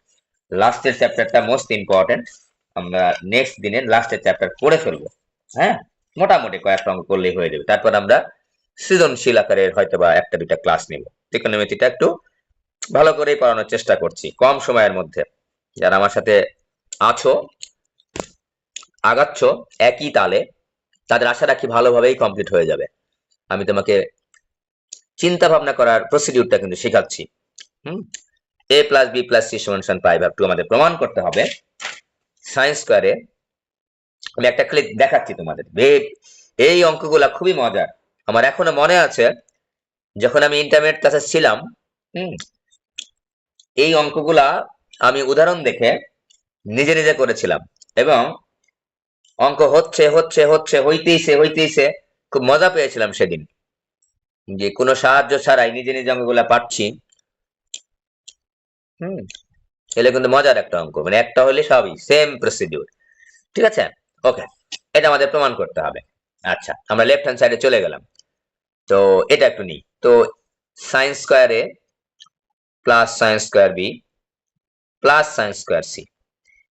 লাস্টের চ্যাপ্টারটা মোস্ট ইম্পর্টেন্ট, আমরা নেক্সট দিনে লাস্টের চ্যাপ্টার করে ফেলবো। হ্যাঁ, মোটামুটি কয়েকটা অঙ্ক করলেই হয়ে যাবে, তারপর আমরা সৃজনশীল আকারের হয়তো বা একটা দুইটা ক্লাস নিব। ত্রিকোণমিতিটা একটু ভালো করেই পড়ানোর চেষ্টা করছি কম সময়ের মধ্যে। যারা আমার সাথে আছো, আগাচ্ছ একই তালে, তাদের আশা রাখি ভালোভাবেই কমপ্লিট হয়ে যাবে। আমি তোমাকে চিন্তা ভাবনা করার প্রসিডিউরটা কিন্তু শেখাচ্ছি। a plus B plus C সমান সমান পাই ভাগ 2 আমাদের প্রমাণ করতে হবে সাইন স্কয়ারে। আমি একটা ক্লিক দেখাচ্ছি তোমাদের, এই অঙ্কগুলা খুবই মজার। আমার এখনো মনে আছে যখন আমি ইন্টারমিডিয়েট ক্লাসে ছিলাম, হুম, এই অঙ্কগুলা আমি উদাহরণ দেখে নিজে নিজে করেছিলাম এবং অঙ্ক হইতেইছে খুব মজা পেয়েছিলাম সেদিন, যে কোনো সাহায্য ছাড়াই নিজে নিজে অঙ্কগুলা পাচ্ছি। হুম, এলে কিন্তু মজার একটা অঙ্ক, মানে একটা হলে সবই সেম প্রসিডিউর। ঠিক আছে, ওকে, এটা আমাদের প্রমাণ করতে হবে। আচ্ছা, আমরা লেফট হ্যান্ড সাইডে চলে গেলাম। তো এটা একটু নিই। তো sine square A plus sine square B plus sine square C,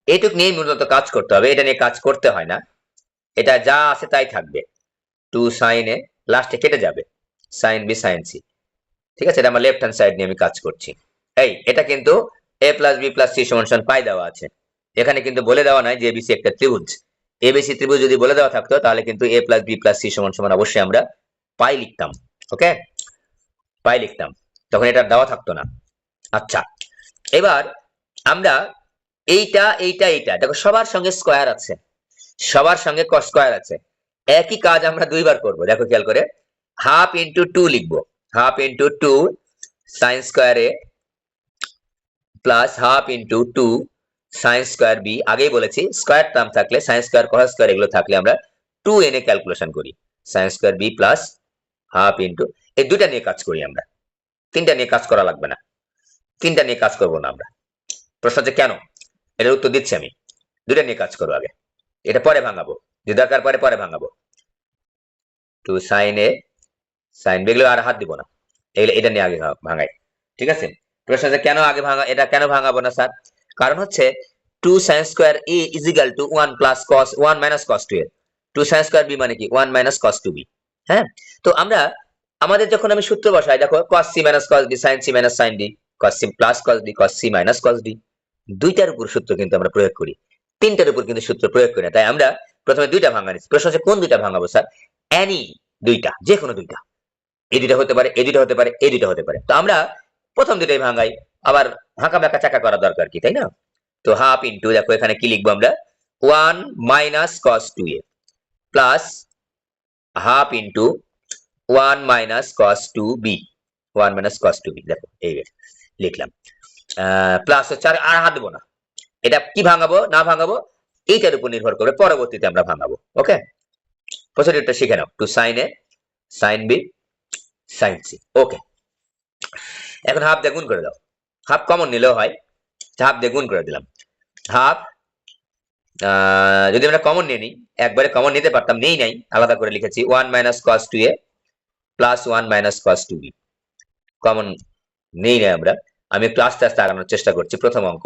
এইটুক নিয়ে মূলত কাজ করতে হবে, এটা নিয়ে কাজ করতে হয় না, এটা যা আছে তাই থাকবে। টু সাইন এ লাস্টে কেটে যাবে, সাইন বি সাইন সি। ঠিক আছে, এটা আমার লেফট হ্যান্ড সাইড নিয়ে আমি কাজ করছি। এই এটা কিন্তু এ প্লাস বি প্লাস সি সমান সমান পাই দেওয়া আছে, এখানে কিন্তু বলে দেওয়া নাই যে এবিসি একটা ত্রিভুজ। এবিসি ত্রিভুজ যদি বলে দেওয়া থাকতো তাহলে কিন্তু এ প্লাস বি প্লাস সি সমান সমান অবশ্যই আমরা পাই লিখতাম। ওকে, পাই লিখতাম, তখন এটা দেওয়া থাকতো না। আচ্ছা, এবার আমরা এইটা দেখো সবার সঙ্গে স্কোয়ার আছে, সবার সঙ্গে কস স্কোয়ার আছে, একই কাজ আমরা দুইবার করব। দেখো খেয়াল করে, হাফ ইন্টু টু লিখবো, half into two sine square A plus half into two sine square B. আগেই বলেছি স্কোয়ার টার্ম থাকলে সাইন স্কোয়ার কস স্কোয়ার এগুলো থাকলে আমরা টু এনে ক্যালকুলেশন করি, sine square B plus half into, এই দুইটা নিয়ে কাজ করি আমরা, তিনটা নিয়ে কাজ করা লাগবে না, তিনটা নিয়ে কাজ করবো না আমরা। প্রশ্ন হচ্ছে কেন, এটার উত্তর দিচ্ছি আমি। দুইটা নিয়ে কাজ করবো আগে, এটা পরে ভাঙাবো, যে দরকার পরে পরে ভাঙাবো। Two sign A sine B, এগুলো আর হাত দিব না, এগুলো এটা নিয়ে আগে ভাঙাই। ঠিক আছে, প্রশ্ন হচ্ছে কেন আগে ভাঙা, এটা কেন ভাঙাবো না স্যার? কারণ হচ্ছে two sine square A is equal to one plus cos one minus cos two A, two sine square B মানে কি one minus cos two B. হ্যাঁ, তো আমরা আমাদের যখন আমি সূত্র বসাই, দেখো cos C minus cos D sine C minus sine D cos C plus cos D cos C minus cos D, দুইটার উপর সূত্র কিন্তু আমরা প্রয়োগ করি, তিনটার উপর কিন্তু সূত্র প্রয়োগ করি না। তাই আমরা প্রথমে দুইটা ভাঙা নিচ্ছি। প্রশ্ন হচ্ছে কোন দুইটা ভাঙাবো স্যার? এনি দুইটা, যে কোনো দুইটা, এই দুইটা হতে পারে, এই দুইটা হতে পারে, এই দুইটা হতে পারে। তো আমরা প্রথম দুইটাই ভাঙাই, আবার হাঁকা ব্যাকা চাকা করা দরকার কি, তাই না? তো হাফ ইন্টু, দেখো এখানে কি লিখবো আমরা, one minus cos two A plus half into one minus cos two B, one minus cos two B, দেখো এই লিখলাম। প্লাস হচ্ছে আর হাত দেবো না, এটা কি ভাঙাবো না ভাঙাবো এইটার উপর নির্ভর করবে, পরবর্তীতে আমরা ভাঙাবো। ওকে, প্রসিডিউরটা শিখে নাও, two sign A sine B sine C. ওকে, এখন হাফ দিয়ে গুণ করে দাও, হাফ কমন নিলেও হয়, হাফ দিয়ে গুণ করে দিলাম। হাফ যদি আমরা কমন নিয়ে নিই, একবারে কমন নিতে পারতাম, নেই নাই, আলাদা করে লিখেছি one minus cos two A plus one minus cos two B, common নেই নাই আমরা। আমি একটু আস্তে আস্তে আগানোর চেষ্টা করছি। প্রথম অঙ্ক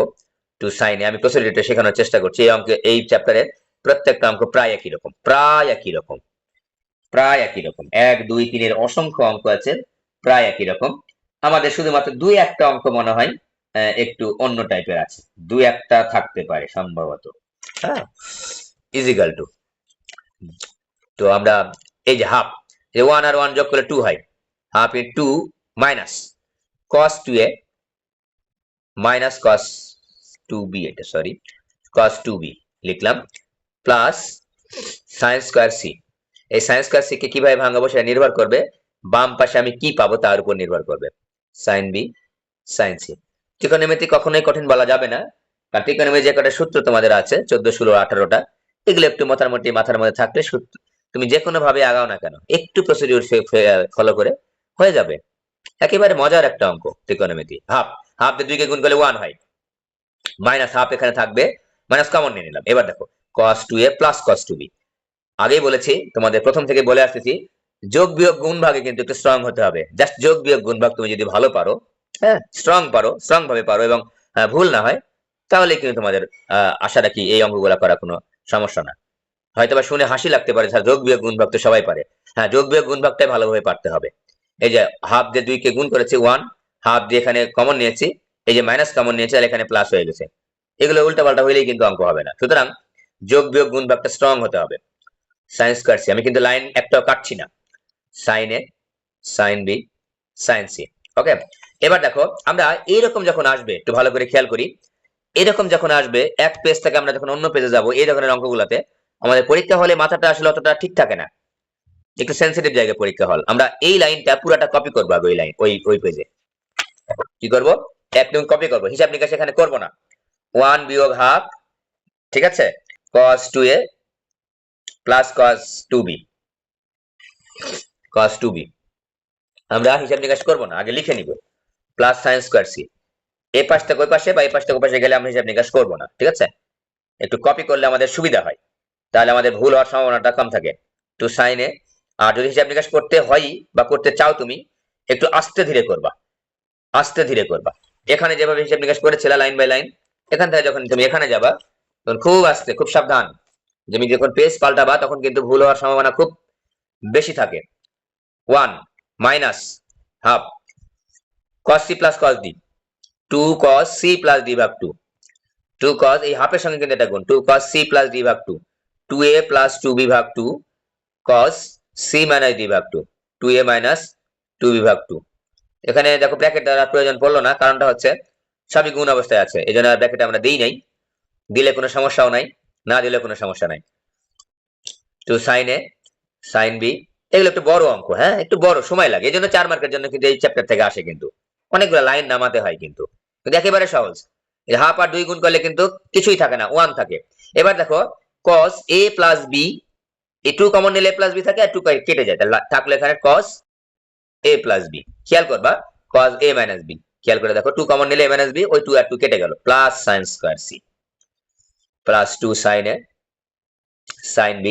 টু সাইনে আমি প্রসিডিউরটা শেখানোর চেষ্টা করছি। এই অঙ্কে, এই চ্যাপ্টারের প্রত্যেকটা অঙ্ক প্রায় একই রকম, প্রায় একই রকম, প্রায় একই রকম, এক দুই তিনের অসংখ্য অঙ্ক আছে প্রায় একই রকম। আমাদের শুধুমাত্র দুই একটা অঙ্ক মনে হয় একটু অন্য টাইপের আছে, দুই একটা থাকতে পারে সম্ভবত। হ্যাঁ, ইজিক্যাল টু, তো আমরা এই যে হাফ, যে ওয়ান আর ওয়ান যোগ করলে টু হয়, half into minus cos two A minus cos two B, এটা সরি কস টু বি লিখলাম, প্লাস সাইন স্কোয়ার সি। এই সাইন স্কোয়ার সি কে কিভাবে ভাঙাবো সেটা নির্ভর করবে বাম পাশে আমি কি পাবো তার উপর নির্ভর করবে, সাইন বি সাইন সি। ত্রিকোণমিতি কখনোই কঠিন বলা যাবে না, কারণ ত্রিকোণমিতি যে কটা সূত্র তোমাদের আছে 14, 16, 18টা, এগুলো একটু মোটামুটি মাথার মধ্যে থাকলে তুমি যে কোনো ভাবে আগাও না কেন, একটু প্রসিডিউর ফলো করে হয়ে যাবে। একেবারে মজার একটা অঙ্ক ত্রিকোণমিতি। হাফ, হাফ দিয়ে 2 কে গুণ করলে 1 হয়, মাইনাস হাফ এখানে থাকবে, মাইনাস কমন নিয়ে নিলাম। এবার দেখো cos 2a plus cos 2b, আগেই বলেছি তোমাদের প্রথম থেকে বলে আসতেছি, যোগ বিয়োগ গুণ ভাগে কিন্তু একটু স্ট্রং হতে হবে। জাস্ট যোগ বিয়োগ গুণ ভাগ তুমি যদি ভালো পারো, হ্যাঁ স্ট্রং পারো, স্ট্রং ভাবে পারো এবং ভুল না হয়, তাহলে কিন্তু তোমাদের আশা রাখি এই অঙ্কগুলো করা কোনো সমস্যা না। হয়তো বা শুনে হাসি লাগতে পারে, স্যার যোগ বিয়োগ গুণ ভাগ তো সবাই পারে। হ্যাঁ, যোগ বিয়োগ গুণ ভাগটাই ভালোভাবে পারতে হবে। এই যে হাফ দিয়ে 2 কে গুণ করেছি 1, হাফ দিয়ে এখানে কমন নিয়েছি, এই যে মাইনাস কমন নিয়েছি আর এখানে প্লাস হয়ে গেছে, এগুলো উল্টাপাল্টা হইলেই কিন্তু অঙ্ক হবে না। সুতরাং যোগ বিয়োগ গুণ ভাগটা স্ট্রং হতে হবে। সাইন স্কয়ার সি, আমি কিন্তু লাইন একটাও কাটছি না, sign A sine B sine C. ওকে, এবার দেখো আমরা এইরকম যখন আসবে একটু ভালো করে খেয়াল করি, এরকম যখন আসবে এক পেজ থেকে আমরা যখন অন্য পেজে যাব, এই ধরনের অঙ্কগুলোতে আমাদের পরীক্ষা হলে মাথাটা আসলে অতটা ঠিক থাকে না, একটু সেন্সিটিভ জায়গায় পরীক্ষা হল। আমরা এই লাইনটা পুরাটা কপি করবো আগে, ওই লাইন ওই পেজে, কি করব, এক নিয়ম কপি করব, হিসাব নিকাশ এখানে করব না। 1 বিয়োগ হাফ, ঠিক আছে, cos 2a plus cos 2b, cos 2b আমরা হিসাব নিকাশ করব না, আগে লিখে নিব প্লাস sin স্কয়ার c। এই পাশ থেকে ওই পাশে বা এই পাশ থেকে ওই পাশে গেলে আমরা হিসাব নিকাশ করব না, ঠিক আছে, একটু কপি করলে আমাদের সুবিধা হয়, তাহলে আমাদের ভুল হওয়ার সম্ভাবনাটা কম থাকে। টু sin a, আর যদি হিসাব নিকাশ করতে হয় বা করতে চাও তুমি, একটু আস্তে ধীরে করবা, আস্তে ধীরে করবা। এখানে যেভাবে হিসাব নিকাশ করেছিলা লাইন বাই লাইন, এখান থেকে যখন তুমি এখানে যাবা তখন খুব আস্তে, খুব সাবধান। তুমি যখন পেজ পাল্টাবা তখন কিন্তু ভুল হওয়ার সম্ভাবনা খুব বেশি থাকে। 1 minus half cos c plus cos d, 2 cos c plus d ভাগ 2, 2 cos, এই হাফের সঙ্গে কিন্তু এটা গুণ, 2 cos c প্লাস d ভাগ 2, 2a প্লাস 2b ভাগ 2 cos c মাইনাস d ভাগ 2, 2a মাইনাস 2b ভাগ 2। এখানে দেখো ব্র্যাকেট দেওয়ার প্রয়োজন পড়লো না, কারণটা হচ্ছে সবই গুণ অবস্থায় আছে, এই জন্য ব্র্যাকেট আমরা দিই নাই, দিলে কোনো সমস্যাও নাই, না দিলে কোনো সমস্যা নাই। Two sin a sin b, এগুলো একটু বড় অঙ্ক, হ্যাঁ একটু বড় সময় লাগে, এই জন্য 4 মার্কের জন্য কিন্তু এই চ্যাপ্টার থেকে আসে, কিন্তু অনেকগুলো লাইন নামাতে হয়, কিন্তু একেবারে সহজ। এই হাফ আর 2 গুণ করলে কিন্তু কিছুই থাকে না, 1 থাকে। এবার দেখো cos a প্লাস b, এই 2 কমন নিলে a প্লাস b থাকে, আর 2 কেটে যায়, তাহলে থাকলো এখানে cos a প্লাস b। খেয়াল করবা cos a মাইনাস b, খেয়াল করে দেখো 2 কমন নিলে a মাইনাস b, ওই 2 আর 2 কেটে গেল, plus sin square c plus 2 sin a sin b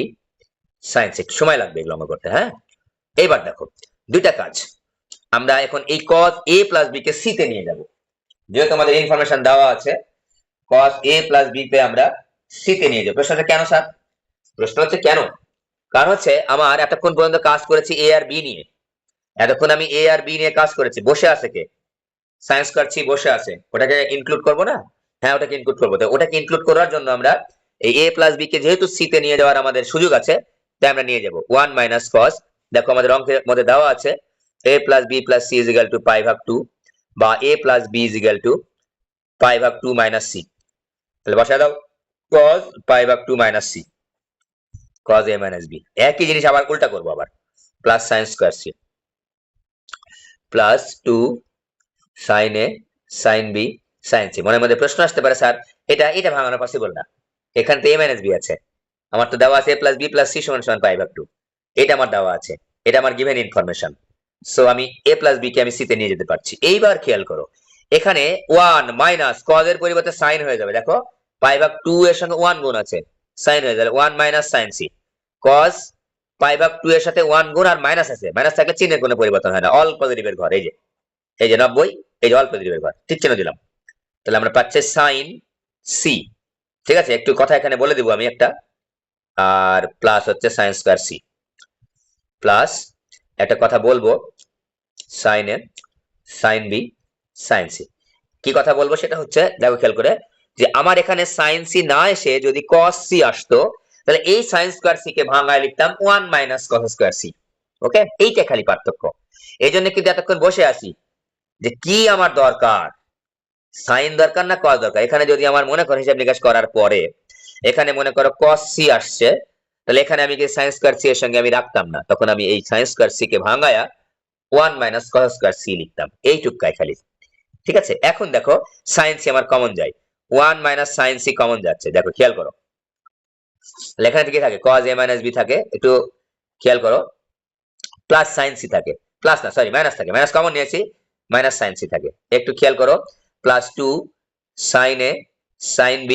sin c। সময় লাগবে এগুলো অঙ্ক করতে, হ্যাঁ। এইবার দেখো দুইটা কাজ, আমরা এখন এই cos a plus b K c তে নিয়ে যাব, যেহেতু আমাদের ইনফরমেশন দেওয়া আছে cos a প্লাস b তে আমরা c তে নিয়ে যাব। প্রশ্নটা কেন স্যার? প্রশ্ন হচ্ছে কেন, কারণ হচ্ছে আমার এতক্ষণ পর্যন্ত কাজ করেছি a আর b নিয়ে, এতক্ষণ আমি a আর b নিয়ে কাজ করেছি, বসে আছে কে, sin স্কয়ার c বসে আছে, ওটাকে ইনক্লুড করব না? হ্যাঁ ওটাকে ইনক্লুড করব। তো ওটাকে ইনক্লুড করার জন্য আমরা এই a প্লাস b কে যেহেতু c তে নিয়ে যাওয়ার আমাদের সুযোগ আছে, তাই আমরা নিয়ে যাব 1 মাইনাস cos, দেখো আমাদের অঙ্কের মধ্যে দেওয়া আছে a plus b plus c is equal to pi ভাগ 2, বা a plus b is equal to pi ভাগ 2 মাইনাস c, তাহলে বসায় দাও cos পাই ভাগ 2 minus c, cos a minus b। একই জিনিস আবার উল্টা করব, আবার plus sin square c plus 2 sin a sin b sin c। মনের মধ্যে প্রশ্ন আসতে পারে স্যার এটা এটা ভাঙানো পসিবল না, এখানে তো a মাইনাস b আছে, আমার তো দেওয়া আছে a plus b plus c সমান সমান পাই ভাগ 2, এটা আমার দেওয়া আছে, এটা আমার গিভেন ইনফরমেশন, সো আমি a প্লাস b কে আমি c তে নিয়ে যেতে পারছি। এইবার খেয়াল করো এখানে 1 মাইনাস cos এর পরিবর্তে sin হয়ে যাবে, দেখো পাই ভাগ 2 এর সঙ্গে 1 গুণ আছে, sin হয়ে যাবে 1 মাইনাস sin c, cos পাই ভাগ 2 এর সাথে 1 গুণ আর মাইনাস আছে, মাইনাস থাকলে চিহ্নের কোনো পরিবর্তন হয় না, অল পজিটিভের ঘর, এই যে 90, এই যে অল পজিটিভের ঘর, ঠিক চিহ্ন দিলাম, তাহলে আমরা পাচ্ছি sin c, ঠিক আছে। একটু কথা এখানে বলে দিব আমি একটা, আর প্লাস হচ্ছে sin স্কয়ার c, প্লাস একটা কথা বলবো sin a sin b sin c। কি কথা বলবো সেটা হচ্ছে দেখো খেয়াল করে, যে আমার এখানে sin c না এসে যদি cos c আসতো, তাহলে এই sin স্কয়ার c কে ভাঙায় লিখতাম 1 মাইনাস cos স্কয়ার c, ওকে, এইটা খালি পার্থক্য। এই জন্য কিন্তু এতক্ষণ বসে আছি যে কি আমার দরকার, সাইন দরকার না cos দরকার। এখানে যদি আমার মনে করো হিসাব নিকাশ করার পরে এখানে মনে করো cos c আসছে, তাহলে এখানে আমি কি sin স্কয়ার c এর সঙ্গে আমি রাখতাম না, তখন আমি এই sin স্কয়ার c কে ভাঙায়া 1 মাইনাস cos স্কয়ার c লিখতাম, এইটুকাই খালি, ঠিক আছে। এখন দেখো sin c আমার কমন যায়, 1 মাইনাস sin c কমন যাচ্ছে, দেখো খেয়াল করো লেখাটা কি থাকে, cos a মাইনাস b থাকে, একটু খেয়াল করো, প্লাস sin c থাকে, প্লাস না সরি মাইনাস থাকে, মাইনাস কমন নিয়েছি, মাইনাস sin c থাকে, একটু খেয়াল করো plus 2 sin a sin b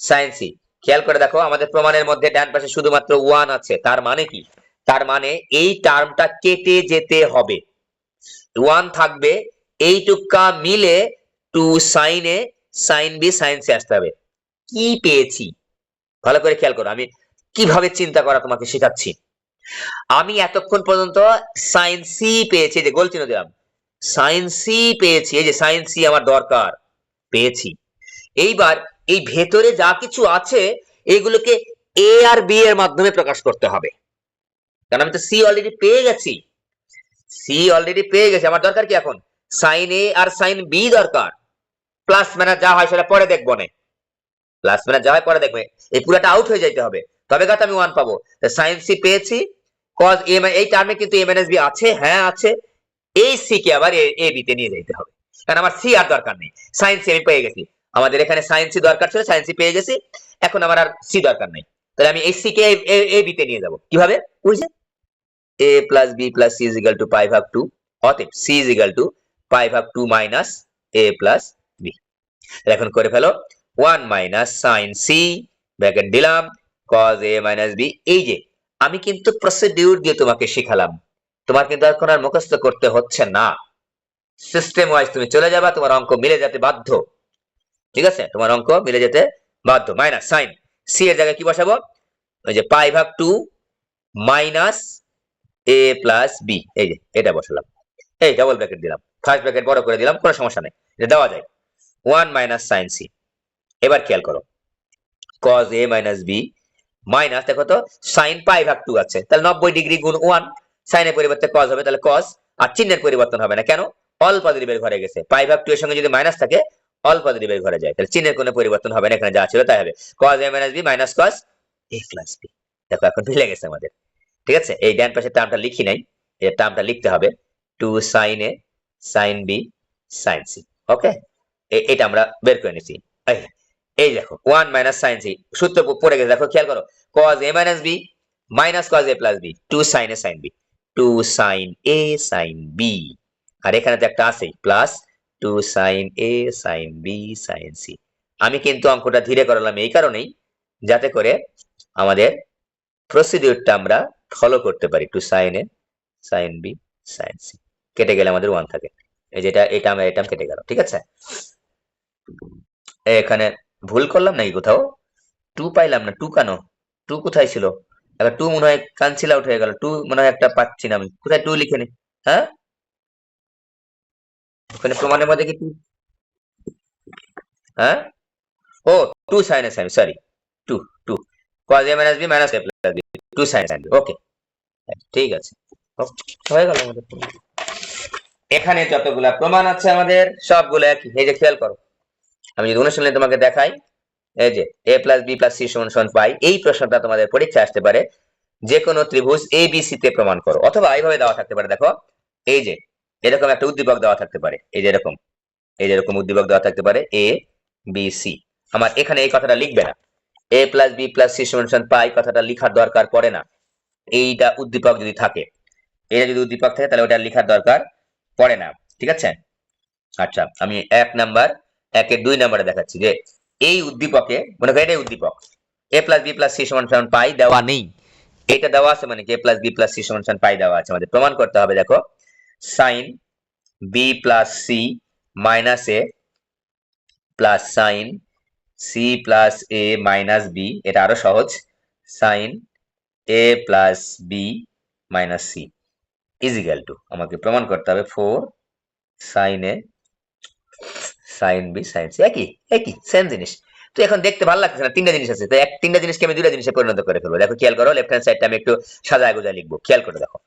sin c। খেয়াল করে দেখো আমাদের প্রমাণের মধ্যে ডান পাশে শুধুমাত্র 1 আছে, তার মানে কি, তার মানে এই টার্মটা কেটে যেতে হবে, 1 থাকবে, এইটুকা মিলে 2 sin a sin b sin c আসতে হবে। কি পেয়েছি ভালো করে খেয়াল করো, আমি কিভাবে চিন্তা করা তোমাকে শেখাচ্ছি। আমি এতক্ষণ পর্যন্ত sin c পেয়েছি, যে গোল চিহ্ন দিলাম, sin c পেয়েছি, এই যে sin c আমার দরকার পেয়েছি। এইবার এই ভেতরে যা কিছু আছে এগুলোকে a আর b এর মাধ্যমে প্রকাশ করতে হবে, কারণ আমি তো c অলরেডি পেয়ে গেছি, c অলরেডি পেয়ে গেছি, আমার দরকার কি এখন sin a আর sin b দরকার, প্লাস মাইনাস যা হয় সেটা পরে দেখবো না, প্লাস মাইনাস যা হয় পরে দেখবে, এই পুরাটা আউট হয়ে যাইতে হবে, তবে গাত আমি 1 পাবো। sin c পেয়েছি, cos a, এই টার্মে কিন্তু a b আছে, হ্যাঁ আছে, এই c কে আবার a b তে নিয়ে যেতে হবে। কারণ আমার সি আর দরকার নেই, সাইন সি আমি পেয়ে গেছি। আমাদের এখানে সাইন সি দরকার ছিল, সাইন সি পেয়ে গেছি, এখন আমার আর সি দরকার নাই। তাহলে আমি এই সি কে এ বি তে নিয়ে যাব কিভাবে, বুঝছে? a plus b plus c is equal to pi ভাগ 2, অতএব c is equal to pi ভাগ 2 মাইনাস a plus b। এখন করে ফেলো 1 মাইনাস sin c ব্র্যাকেট দিলাম cos a minus b। এই যে আমি কিন্তু প্রসিডিউর দিয়ে তোমাকে শিখালাম, তোমার কিন্তু এখন আর মুখস্থ করতে হচ্ছে না, সিস্টেম ওয়াইজ তুমি চলে যাবা, তোমার অঙ্ক মিলে যেতে বাধ্য। ঠিক আছে, তোমার অঙ্ক মিলে যেতে বাধ্য। মাইনাস সাইন সি এর জায়গায় কি বসাবো, ওই যে পাই ভাগ 2 মাইনাস a প্লাস বি, এই যে এটা বসালাম, এই ডাবল ব্র্যাকেট দিলাম, ফার্স্ট ব্র্যাকেট বড় করে দিলাম, কোনো সমস্যা নেই, এটা দেওয়া যায়। 1 মাইনাস সাইন সি। এবার খেয়াল করো cos a minus B minus, দেখো তো সাইন পাই ভাগ 2 আছে, তাহলে 90 ডিগ্রি গুণ 1, সাইনের পরিবর্তে cos হবে, তাহলে cos, আর চিহ্নের পরিবর্তন হবে না, কেন? অল পজিটিভের ঘরে গেছে, পাই ভাগ 2 এর সঙ্গে যদি মাইনাস থাকে অল পজিটিভের ঘরে যায়, তাহলে চিহ্নের কোনো পরিবর্তন হবে না, এখানে যা ছিল তাই হবে, cos a minus B minus cos a plus B. দেখো এখন মিলে গেছে আমাদের। ঠিক আছে, এই ডান পাশের টার্মটা লিখি নাই, এই টার্মটা লিখতে হবে 2 sin a sin b sin c। ওকে, এটা আমরা বের করে নিছি। এই দেখো 1 মাইনাস sin c সূত্র পড়ে গেছে, দেখো খেয়াল করো cos a minus b minus cos a plus b 2 sin a sin b 2 sin a sin b, আর এখানে তো একটা আছেই plus 2 sin a sin b sin c। আমি কিন্তু অঙ্কটা ধীরে করালাম এই কারণেই যাতে করে আমাদের প্রসিডিউরটা আমরা ফলো করতে পারি। 2 sin a sin b sin c কেটে গেলে আমাদের 1 থাকে, এই যেটা এটা আমরা এটা কেটে গেল। ঠিক আছে, এখানে ভুল করলাম নাকি কোথাও, 2 পাইলাম না, 2 কেন, 2 কোথায় ছিল? এবার 2 মনে হয় ক্যান্সেল আউট হয়ে গেল, 2 মনে হয় একটা পাচ্ছি না আমি, কোথায় 2 লিখে নি? হ্যাঁ, ওখানে প্রমাণের মধ্যে কি 2? হ্যাঁ, ও 2 sin a sin, sorry 2 2 cos a minus b minus a plus b 2 sin a sin b। ওকে, ঠিক আছে, হয়ে গেল আমাদের। এখানে যতগুলা প্রমাণ আছে আমাদের সবগুলো একই, এই যে খেয়াল করো, আমি যদি অনুশীলনে তোমাকে দেখাই, এই যে a plus b plus c সমান সমান পাই, এই প্রশ্নটা তোমাদের পরীক্ষায় আসতে পারে, যে কোনো ত্রিভুজ এ বি সি তে প্রমাণ করো, অথবা এইভাবে দেওয়া থাকতে পারে, দেখো এই যে এরকম একটা উদ্দীপক দেওয়া থাকতে পারে, এই যে এরকম, এই যে এরকম উদ্দীপক দেওয়া থাকতে পারে এ বি সি। আমার এখানে এই কথাটা লিখবে না, a plus B plus C সমান সমান পাই কথাটা লিখার দরকার পড়ে না, এইটা উদ্দীপক যদি থাকে, এটা যদি উদ্দীপক থাকে তাহলে ওটা লিখার দরকার পড়ে না। ঠিক আছে, আচ্ছা আমি 1 নাম্বারে দেখাচ্ছি যে এই উদ্দীপকে মনে করি এটাই উদ্দীপক, a plus B plus C সমান সমান পাই দেওয়া নেই, এটা দেওয়া আছে মানে a plus B plus C সমান সমান পাই দেওয়া আছে, আমাদের প্রমাণ করতে হবে। দেখো sine B plus C minus A plus sine C plus A minus B, এটা আরো সহজ, sine A plus B minus C is equal to, আমাকে প্রমাণ করতে হবে 4 sine A sine B sine C, একই একই সেম জিনিস। তো এখন দেখতে ভালো লাগছে না, তিনটা জিনিস আছে, তো তিনটা জিনিসকে আমি দুইটা জিনিসে পরিণত করে ফেলবো। দেখো খেয়াল করো, লেফট হ্যান্ড সাইডটা আমি একটু সাজায় গোজায় লিখবো, খেয়াল করে দেখো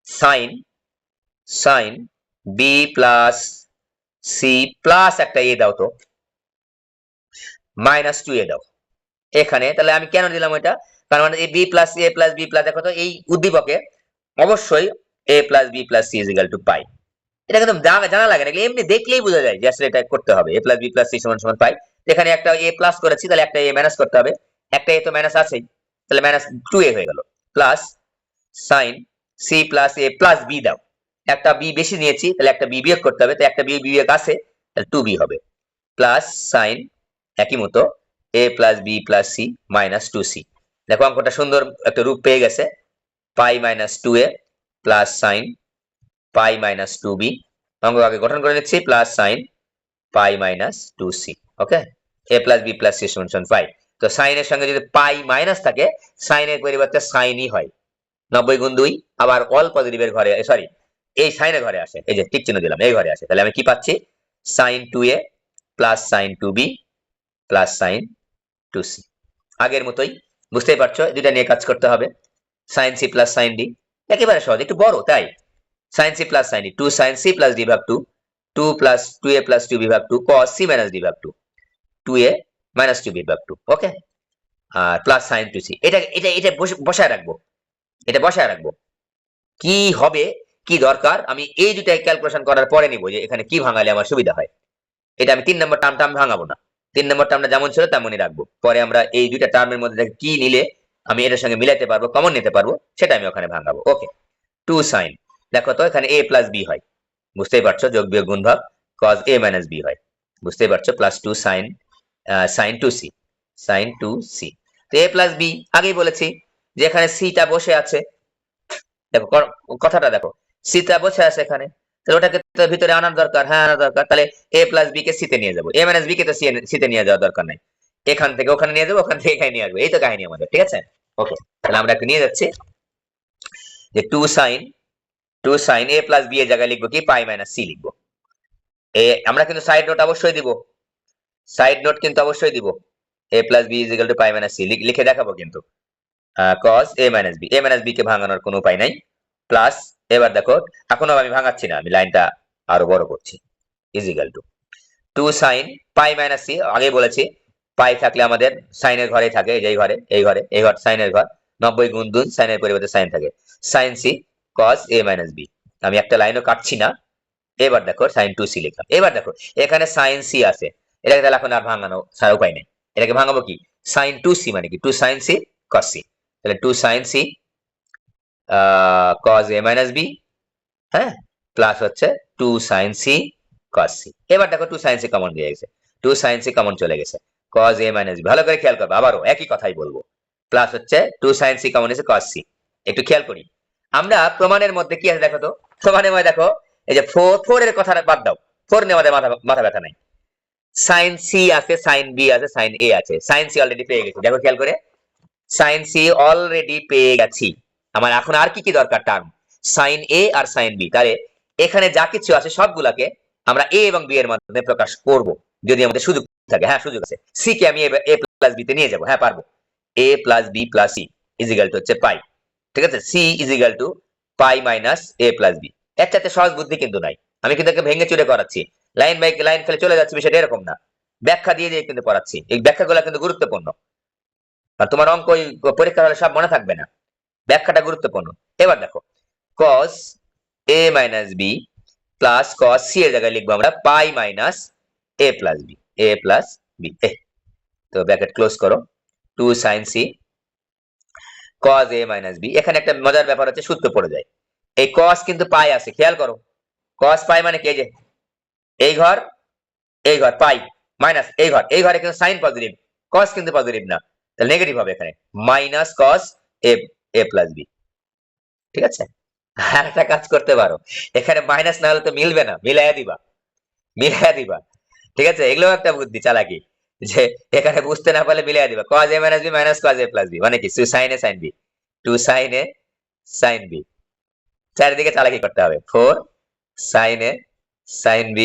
sine sine B plus C plus একটা এ দাও তো মাইনাস 2 এ দাও এখানে, তাহলে আমি কেন দিলাম এটা, কারণ মানে B plus A plus B plus, দেখো তো এই উদ্দীপকে অবশ্যই A plus B plus C is equal to pi, এটা কিন্তু জানা লাগে না, এমনি দেখলেই বোঝা যায় যে আসলে এটা করতে হবে, এ প্লাস বি প্লাস সি সমান সমান পাই। এখানে একটা এ প্লাস করেছি, তাহলে একটা এ মাইনাস করতে হবে, একটা এ তো মাইনাস আছেই, তাহলে মাইনাস 2 এ হয়ে গেল, plus sine C plus A plus B দাও, একটা বি বেশি নিয়েছি তাহলে একটা বি বিয়োগ করতে হবে, তো একটা বি বিয়োগ আছে তাহলে 2b হবে, প্লাস সাইন একই মতো A plus B plus C minus 2c। দেখো অঙ্কটা সুন্দর একটা রূপ পেয়ে গেছে, pi minus 2a plus sine pi minus 2b, অঙ্ক আগে গঠন করে নিচ্ছি, plus sine pi minus 2c। Okay, a plus B plus C সমান পাই, তো সাইনের সঙ্গে যদি পাই মাইনাস থাকে সাইনের পরিবর্তে সাইনই হয়, 90 গুণ 2 আবার অল পজিটিভের ঘরে, সরি এই সাইনের ঘরে আসে, এই যে টিক চিহ্ন দিলাম এই ঘরে আসে, তাহলে আমি কি পাচ্ছি, sine 2a plus sine 2b plus sine 2c। আগের মতোই, বুঝতেই পারছো দুইটা নিয়ে কাজ করতে হবে, sine C plus sine D একেবারে সহজ, একটু বড় তাই sin c plus sin d 2 sin c plus d ভাগ 2 2 plus 2a plus 2b ভাগ 2 cos c minus d ভাগ 2 2a minus 2b ভাগ 2। ওকে, আর প্লাস sin 2c, এটা এটা এটা বসায় রাখবো, এটা বসায় রাখবো, কি হবে কি দরকার আমি এই দুটাই ক্যালকুলেশন করার পরে নিব যে এখানে কি ভাঙালে আমার সুবিধা হয়। এটা আমি 3 নম্বর টার্মটা আমি ভাঙাবো না, 3 নম্বর টার্মটা যেমন ছিল তেমনই রাখবো। পরে আমরা এই দুইটা টার্মের মধ্যে থেকে কি নিলে আমি এটার সঙ্গে মিলাতে পারবো, কমন নিতে পারবো, সেটা আমি ওখানে ভাঙাবো। ওকে, 2 sin, দেখো তো এখানে a প্লাস b হয়, বুঝতেই পারছো, যোগ বিয়োগ গুণ ভাগ, cos a মাইনাস b হয়, বুঝতেই পারছো, plus 2 sin sin 2c, sin 2c। তো a প্লাস b আগেই বলেছি যে এখানে c টা বসে আছে, দেখো কথাটা দেখো, c টা বসে আছে এখানে, তাহলে ওটাকে তো ভিতরে আনার দরকার, হ্যাঁ আনার দরকার, তাহলে a plus b K c তে নিয়ে যাবো, a মাইনাস b কে তো c তে নিয়ে যাওয়ার দরকার নাই, এখান থেকে ওখানে নিয়ে যাবো, ওখান থেকে এখানে নিয়ে আসবো, এই তো কাহিনী আমাদের, ঠিক আছে। ওকে, তাহলে আমরা একটু নিয়ে যাচ্ছি যে 2 sin a প্লাস b এর জায়গায় লিখবো কি পাই মাইনাস c লিখবো। আমরা কিন্তু সাইড নোট অবশ্যই দিব, সাইড নোট কিন্তু অবশ্যই দিব, a plus b is equal to pi minus c লিখে দেখাবো কিন্তু, cos a মাইনাস b কে ভাঙানোর কোনো উপায় নাই, প্লাস, এবার দেখো এখনো আমি ভাঙাচ্ছি না, আমি লাইনটা আরো বড় করছি, is equal two 2 sin pi minus c, আগে বলেছি পাই থাকলে আমাদের সাইনের ঘরেই থাকে, এই ঘরে এই ঘর সাইনের ঘর, 90 গুণ 2 সাইনের পরিবর্তে সাইন থাকে, sin c cos a minus b, আমি একটা লাইনও কাটছি না। এবার দেখো sin 2c লিখলাম, এবার দেখো এখানে sin c আছে, এটাকে তাহলে এখন আর ভাঙানো ছাড়া উপায় নেই, এটাকে ভাঙাবো কি sin 2c মানে কি 2 sin c cos c, তাহলে 2 sin c cos a minus b, হ্যাঁ, প্লাস হচ্ছে 2 sin c cos c। এবার দেখো 2 sin c কমন দিয়ে গেছে, 2 sin c কমন চলে গেছে, cos a মাইনাস b, ভালো করে খেয়াল করবে, আবারও একই কথাই বলবো, প্লাস হচ্ছে 2 sin c কমন এসে cos c। একটু খেয়াল করি আমরা প্রমাণের মধ্যে কি আছে দেখো তো, প্রমাণের মধ্যে দেখো এই যে 4 এর কথাটা বাদ দাও, 4 নিয়ে আমাদের মাথা ব্যথা নাই, sin c আছে, sin b আছে, sin a আছে, sin c অলরেডি পেয়ে গেছি, দেখো খেয়াল করে, sin c অলরেডি পেয়ে গেছি, আমার এখন আর কি কি দরকার টার্ম, sin a আর sin b, তাহলে এখানে যা কিছু আছে সবগুলাকে আমরা a এবং b এর মাধ্যমে প্রকাশ করব, যদি আমাদের সুযোগ থাকে, হ্যাঁ সুযোগ আছে, c কে আমি a প্লাস b তে নিয়ে যাব, হ্যাঁ পারবো, a plus b plus c is equal to হচ্ছে পাই, ঠিক আছে, c is equal to pi minus a plus b, এর চাইতে সহজ বুদ্ধি কিন্তু নাই, আমি কিন্তু একে ভেঙে চুরে করাচ্ছি, লাইন বাই লাইন ফেলে চলে যাচ্ছে, বিষয়টা এরকম না, ব্যাখ্যা দিয়ে দিয়ে কিন্তু পড়াচ্ছি, এই ব্যাখ্যাগুলো কিন্তু গুরুত্বপূর্ণ, আর তোমার অঙ্ক পরীক্ষা হলে সব মনে থাকবে না, ব্যাখ্যাটা গুরুত্বপূর্ণ। এবার দেখো cos a minus b plus cos c এর জায়গায় লিখবো আমরা পাই মাইনাস a প্লাস b, তো ব্র্যাকেট ক্লোজ করো, 2 sin c cos a minus b, এখানে একটা মজার ব্যাপার হচ্ছে সূত্র পড়ে যায়, এই cos কিন্তু পাই আছে, খেয়াল করো, cos পাই মানে কি, এই যে এই ঘর পাই মাইনাস এই ঘরে কিন্তু সাইন পজিটিভ, cos কিন্তু পজিটিভ না, তাহলে নেগেটিভ হবে এখানে, minus cos a plus b, ঠিক আছে। আর একটা কাজ করতে পারো, এখানে মাইনাস না হলে তো মিলবে না, মিলাইয়া দিবা, ঠিক আছে, এগুলো একটা বুদ্ধি চালাকি, যে এখানে বুঝতে না পারলে মিলাইয়া দিবা, cos a minus b minus cos a plus b মানে কি 2 sin a sin b, 2 sin a sin b, চারিদিকে চালাকি করতে হবে, 4 sin a sin b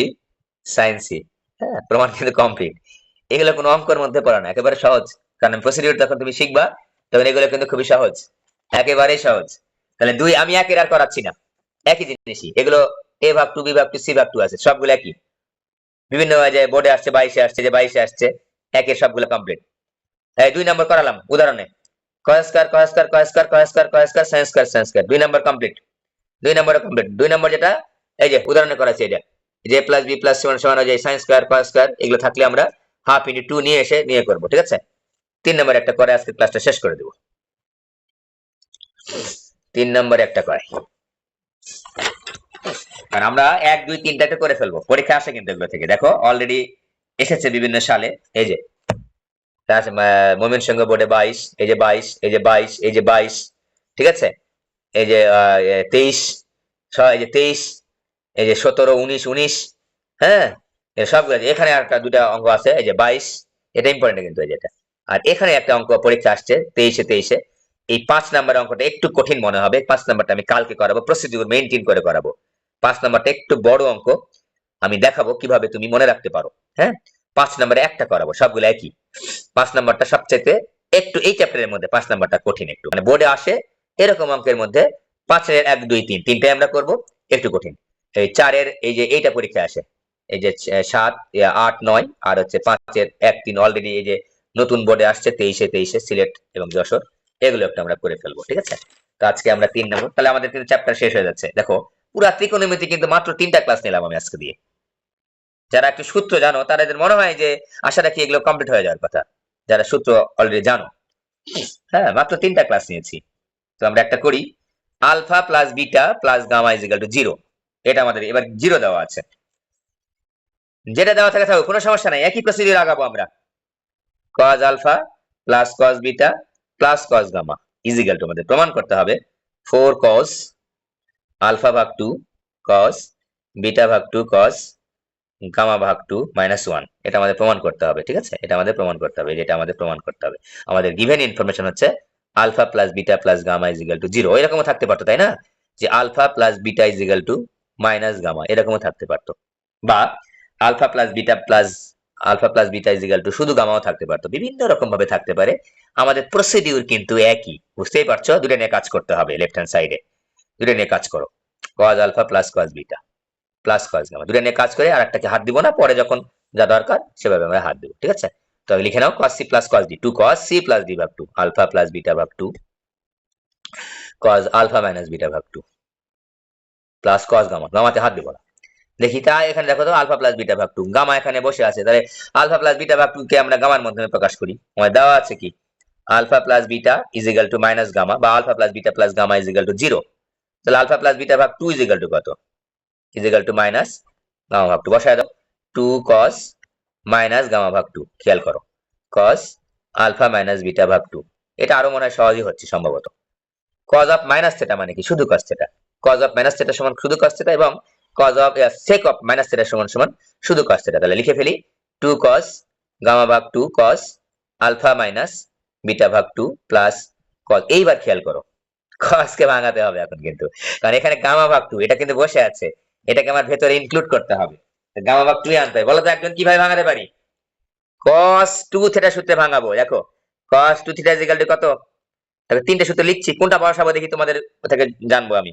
sin c, হ্যাঁ প্রমাণ কিন্তু কমপ্লিট, এগুলো কোনো অঙ্কের মধ্যে পড়ে না, একেবারে সহজ, কারণ প্রসিডিউর যখন তুমি শিখবা তখন এগুলো কিন্তু খুবই সহজ, একেবারেই সহজ। তাহলে দুই আমি একের আর করাচ্ছি না, একই জিনিসই, এগুলো a ভাগ 2 b ভাগ 2 c ভাগ 2 আছে, সবগুলো একই, বিভিন্ন যে বোর্ডে আসছে 22 আসছে, যে 22 আসছে, একের সবগুলো কমপ্লিট। এই 2 নম্বর করালাম উদাহরণে, cos square cos square cos square cos square cos square sin square sin square, 2 নম্বর কমপ্লিট, 2 নম্বর যেটা এই যে উদাহরণে করাচ্ছি, এটা যে প্লাস বি প্লাস সমান সমান যে sin স্কয়ার cos স্কয়ার, এগুলো থাকলে আমরা হাফ ইনটু 2 নিয়ে এসে নিয়ে করব, ঠিক আছে। 3 নম্বর একটা করে আজকে ক্লাসটা শেষ করে দেব, 3 নম্বর একটা করে, আর আমরা 1 2 3টাতে করে ফেলবো, পরীক্ষা আসে কিন্তু এগুলো থেকে, দেখো অলরেডি এসেছে বিভিন্ন সালে, এই যে ময়মনসিংহ বোর্ডে 22, এই যে 22, এই যে 22, এই যে 22, ঠিক আছে, এই যে 23, এই যে 23, এই যে 17 19 19, হ্যাঁ সবগুলো, এখানে একটা দুটা অঙ্ক আছে, এই যে 22, এটা ইম্পর্টেন্ট কিন্তু, এই যেটা, আর এখানে একটা অঙ্ক পরীক্ষা আসছে 23 এই 5 নাম্বার অঙ্কটা একটু কঠিন মনে হবে, 5 নাম্বারটা আমি কালকে করাবো, প্রসিডিউর মেইনটেইন করে করাবো, 5 নাম্বারটা একটু বড় অঙ্ক, আমি দেখাবো কিভাবে তুমি মনে রাখতে পারো, হ্যাঁ 5 নাম্বারে একটা করাবো, সবগুলো একই, 5 নাম্বারটা সবচেয়ে একটু এই চ্যাপ্টারের মধ্যে 5 নাম্বারটা কঠিন, একটু মানে বোর্ডে আসে এরকম অঙ্কের মধ্যে 5 এর 1 2 3 তিনটাই আমরা করব, একটু কঠিন, এই 4 এর এই যে এইটা পরীক্ষা আসে, এই যে 7 8 9 আর হচ্ছে 5 এর 1 3 অলরেডি এই যে নতুন বোর্ডে আসছে 23 সিলেট এবং যশোর, এগুলো একটু আমরা করে ফেলবো, ঠিক আছে। তো আজকে আমরা 3 নম্বর, তাহলে আমাদের কিন্তু চ্যাপ্টার শেষ হয়ে যাচ্ছে, দেখো পুরা ত্রিকোণমিতি কিন্তু মাত্র 3টা ক্লাস নিলাম আমি আজকে দিয়ে। যারা একটু সূত্র জানো তাদের মনে হয় যে আশা রাখি এগুলো কমপ্লিট হয়ে যাওয়ার কথা, যারা সূত্র অলরেডি জানো। হ্যাঁ, মাত্র 3টা ক্লাস নিয়েছি। তো আমরা একটা করি, alpha plus beta plus gamma is equal to 0। এটা আমাদের এবার 0 দেওয়া আছে, যেটা দেওয়া থাকে থাকুক, কোনো সমস্যা নাই, একই প্রসিডিউর আগাবো আমরা। cos alpha plus cos beta plus cos gamma is equal to আমাদের প্রমাণ করতে হবে 4 cos আলফা ভাগ 2 cos বিটা ভাগ 2 cos গামা ভাগ 2 -1। এটা আমাদের প্রমাণ করতে হবে, ঠিক আছে? এটা আমাদের প্রমাণ করতে হবে, যেটা আমাদের প্রমাণ করতে হবে। আমাদের গিভেন ইনফরমেশন হচ্ছে alpha plus beta plus gamma is equal to 0। এরকমও থাকতে পারতো, তাই না? যে alpha plus beta is equal to minus gamma, এরকমও থাকতে পারতো। বা alpha plus beta is equal to শুধু গামাও থাকতে পারতো। বিভিন্ন রকম ভাবে থাকতে পারে। আমাদের প্রসিডিউর কিন্তু একই, বুঝতেই পারছো? দুটো নিয়ে কাজ করতে হবে। লেফট হ্যান্ড সাইডে দুটো নিয়ে কাজ করো, cos alpha plus cos beta plus cos gamma, দুটো নিয়ে কাজ করে আর একটাকে হাত দিব না, পরে যখন যা দরকার সেভাবে আমরা হাত দিব, ঠিক আছে? তো আমি লিখে নাও cos c plus cos d, 2 cos c plus d ভাগ 2 আলফা প্লাস বিটা ভাগ 2 cos আলফা মাইনাস বিটা ভাগ 2 প্লাস cos গামা, গামাতে হাত দিব না। দেখি তা এখানে দেখো তো, আলফা প্লাস বিটা ভাগ 2, গামা এখানে বসে আছে, তাহলে আলফা প্লাস বিটা ভাগ 2 কে আমরা গামার মাধ্যমে প্রকাশ করি। আমাদের দেওয়া আছে কি, alpha plus beta is equal to minus gamma, বা alpha plus beta plus gamma is equal to 0। তাহলে আলফা প্লাস বিটা ভাগ 2 ইজ ইকুয়াল টু কত? Is equal to minus gamma ভাগ 2, বসায় দাও। 2 cos মাইনাস গামা ভাগ 2, খেয়াল করো, cos আলফা মাইনাস বিটা ভাগ 2। এটা আরো মনে হয় সহজই হচ্ছে সম্ভবত। cos অফ মাইনাস থিটা মানে কি? শুধু cos theta. cos of minus theta সমান শুধু cos থিটা, এবং cos of sec of minus theta সমান সমান শুধু cos থিটা। তাহলে লিখে ফেলি 2 cos গামা ভাগ 2 cos আলফা মাইনাস বিটা ভাগ 2 প্লাস cos। এইবার খেয়াল করো, cos কে ভাঙাতে হবে এখন কিন্তু, কারণ এখানে গামা ভাগ 2 এটা কিন্তু বসে আছে, এটাকে আমার ভেতরে ইনক্লুড করতে হবে। গামা ভাগ 2 আনতে হবে। বলো তো একজন কিভাবে ভাঙাতে পারি? cos 2 থিটা সূত্রে ভাঙাবো। দেখো cos 2 theta is equal to কত? তাহলে 3টে সূত্র লিখছি, কোনটা বসাবো দেখি তোমাদের থেকে জানবো আমি।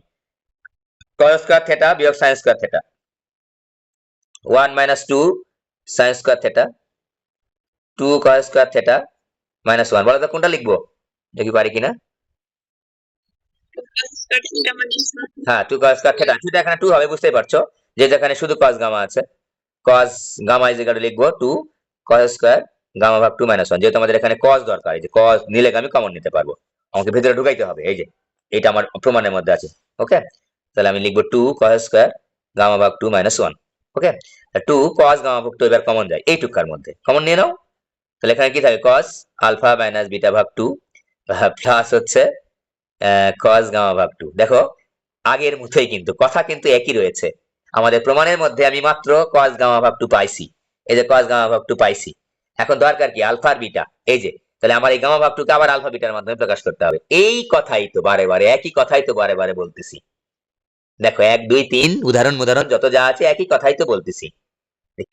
cos স্কয়ার থিটা বিয়োগ sin square theta, 1 - 2 sin square theta 2 cos square theta -1। বলো তো কোনটা লিখবো, দেখি পারি কিনা। হ্যাঁ, 2 cos স্কয়ার থিটা, থিটা এখানে 2 হবে, বুঝতেই পারছো, যে যেখানে শুধু cos গামা আছে। cos gamma is equal to লিখবো 2 cos স্কয়ার গামা ভাগ 2 -1। যেহেতু আমাদের এখানে cos দরকার, এই যে cos নিলে আমি কমন নিতে পারবো, আমাকে ভিতরে ঢুকাইতে হবে। এই যে এটা আমার প্রমাণের মধ্যে আছে। ওকে, তাহলে আমি লিখবো 2 cos স্কয়ার গামা ভাগ 2 -1। ওকে, 2 cos গামা ভাগ 2 এবার কমন যায় এইটুকার মধ্যে, কমন নিয়ে নাও। তাহলে এখানে কি থাকে, cos আলফা মাইনাস বিটা ভাগ 2 প্লাস হচ্ছে cos গামা ভাগ 2। দেখো আগের মতোই কিন্তু, কথা কিন্তু একই রয়েছে। আমাদের প্রমাণের মধ্যে আমি মাত্র cos গামা ভাগ 2 পাইছি, এই যে cos গামা ভাগ 2 পাইছি। এখন দরকার কি, আলফা আর বিটা। এই যে তাহলে আমার এই গামা ভাগ 2 কে আবার আলফা বিটার মাধ্যমে প্রকাশ করতে হবে। এই কথাই তো বারে বারে, একই কথাই তো বারে বারে বলতেছি। দেখো 1 2 3 উদাহরণ যত যা আছে একই কথাই তো বলতেছি।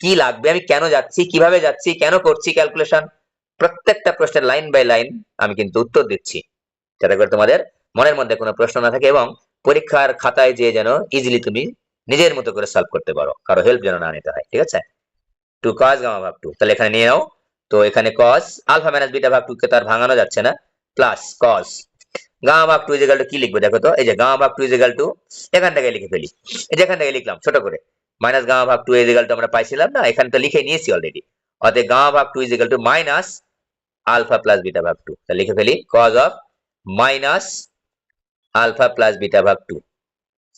কি লাগবে, আমি কেন যাচ্ছি, কিভাবে যাচ্ছি, কেন করছি ক্যালকুলেশন, প্রত্যেকটা প্রশ্নের লাইন বাই লাইন আমি কিন্তু উত্তর দিচ্ছি, যাতে করে তোমাদের মনের মধ্যে কোনো প্রশ্ন না থাকে, এবং পরীক্ষার খাতায় যে যেন ইজিলি তুমি নিজের মতো করে সলভ করতে পারো, কারো হেল্প যেন না নিতে হয়, ঠিক আছে? 2 cos গামা ভাগ 2, তাহলে এখানে নিয়ে নাও। তো এখানে cos আলফা মাইনাস বিটা ভাগ 2 কে তো আর ভাঙানো যাচ্ছে না, প্লাস cos গামা ভাগ 2 ইজ ইকুয়াল টু কি লিখবো দেখো তো, এই যে গামা ভাগ 2 ইজ ইকুয়াল টু, এখান থেকে লিখে ফেলি, এই যে এখান থেকে লিখলাম ছোট করে, মাইনাস গামা ভাগ 2 ইজ ইকুয়াল টু আমরা পাইছিলাম না, এখানে তো লিখে নিয়েছি অলরেডি। অতএব গামা ভাগ 2 is equal to minus alpha plus beta ভাগ 2, তাহলে লিখে ফেলি cos of minus alpha plus beta ভাগ 2,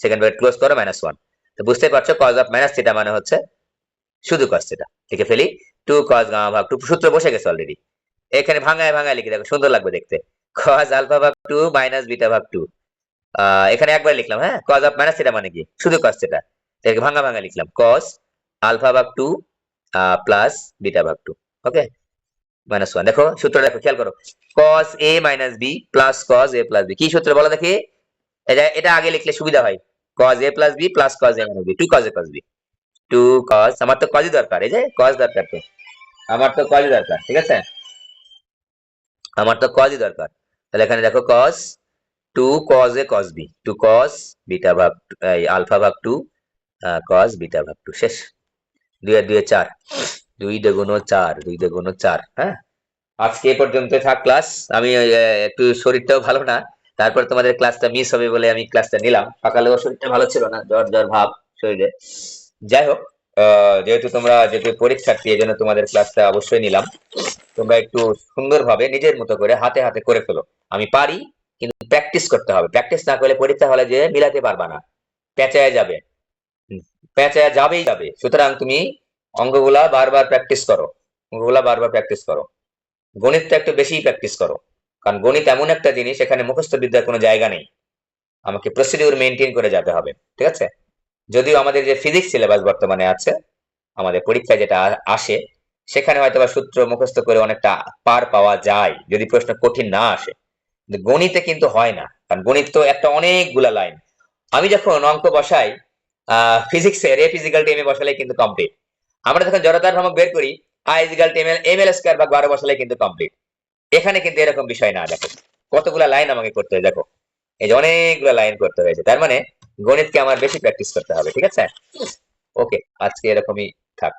সেকেন্ড ব্র্যাকেট ক্লোজ করো -1। তো বুঝতে পারছো cos অফ মাইনাস থিটা মানে হচ্ছে শুধু cos থিটা। লিখে ফেলি 2 cos গামা ভাগ 2, সূত্র বসে গেছে অলরেডি। এখানে ভাঙায় ভাঙায় লিখে দেখো, সুন্দর লাগবে দেখতে। cos আলফা ভাগ 2 মাইনাস বিটা ভাগ 2, এখানে একবার লিখলাম। হ্যাঁ, cos অফ মাইনাস থিটা মানে কি, শুধু cos থিটা, এটাকে ভাঙা ভাঙা লিখলাম cos আলফা ভাগ 2 প্লাস বিটা ভাগ 2। ওকে, -1। দেখো সূত্রটা দেখো, খেয়াল করো, cos a minus b plus cos a plus b, কি সূত্র বলো দেখি? এটা আগে লিখলে সুবিধা হয়, cos a plus b plus cos a minus b, 2 cos a cos b, 2 cos, আমার তো cos দরকার, এই যে cos দরকার, তো আমার তো cos দরকার, ঠিক আছে, আমার তো cos দরকার। তাহলে এখানে দেখো cos 2 cos a cos b, 2 cos beta ভাগ এই আলফা ভাগ 2 cos বিটা ভাগ 2, শেষ। 2 আর 2 এ 4, 2 দুগুণ 4, 2 দুগুণ 4। হ্যাঁ, আজকে এ পর্যন্ত থাক ক্লাস। আমি একটু শরীরটাও ভালো না, তারপর তোমাদের ক্লাসটা মিস হবে বলে আমি ক্লাসটা নিলাম। সকালেও শরীরটা ভালো ছিল না, জ্বর জ্বর ভাব শরীরে। যাই হোক, যেহেতু পরীক্ষার্থী, এই জন্য তোমাদের ক্লাসটা অবশ্যই নিলাম। তোমরা একটু সুন্দরভাবে নিজের মতো করে হাতে হাতে করে ফেলো। আমি পারি, কিন্তু প্র্যাকটিস করতে হবে। প্র্যাকটিস না করলে পরীক্ষা হলে যে মিলাতে পারবা না, পেঁচায় যাবে। পেঁচায় যাবেই যাবে। সুতরাং তুমি অঙ্কগুলা বারবার প্র্যাকটিস করো, অঙ্কগুলা বারবার প্র্যাকটিস করো। গণিতটা একটু বেশি প্র্যাকটিস করো, কারণ গণিত এমন একটা জিনিস, এখানে মুখস্থ বিদ্যার কোনো জায়গা নেই। আমাকে প্রসিডিউর মেনটেন করে যেতে হবে, ঠিক আছে? যদিও আমাদের যে ফিজিক্স সিলেবাস বর্তমানে আছে, আমাদের পরীক্ষায় যেটা আসে, সেখানে হয়তো বা সূত্র মুখস্থ করে অনেকটা পার পাওয়া যায়, যদি প্রশ্ন কঠিন না আসে। কিন্তু গণিতে কিন্তু হয় না, কারণ গণিত তো একটা অনেকগুলা লাইন। আমি যখন অঙ্ক বসাই, ফিজিক্সের এ ফিজিক্যাল টেমে বসালে কিন্তু কমপ্লিট। আমরা যখন জড়তার ভ্রামক বের করি, আই ইজিক্যাল টেম এম এল স্কয়ার ভাগ 12 বসালে কিন্তু কমপ্লিট। এখানে কিন্তু এরকম বিষয় না। দেখো কতগুলা লাইন আমাকে করতে হয়, দেখো এই যে অনেকগুলা লাইন করতে হয়েছে। তার মানে গণিতকে আমার বেশি প্র্যাকটিস করতে হবে, ঠিক আছে? ওকে, আজকে এরকমই থাক।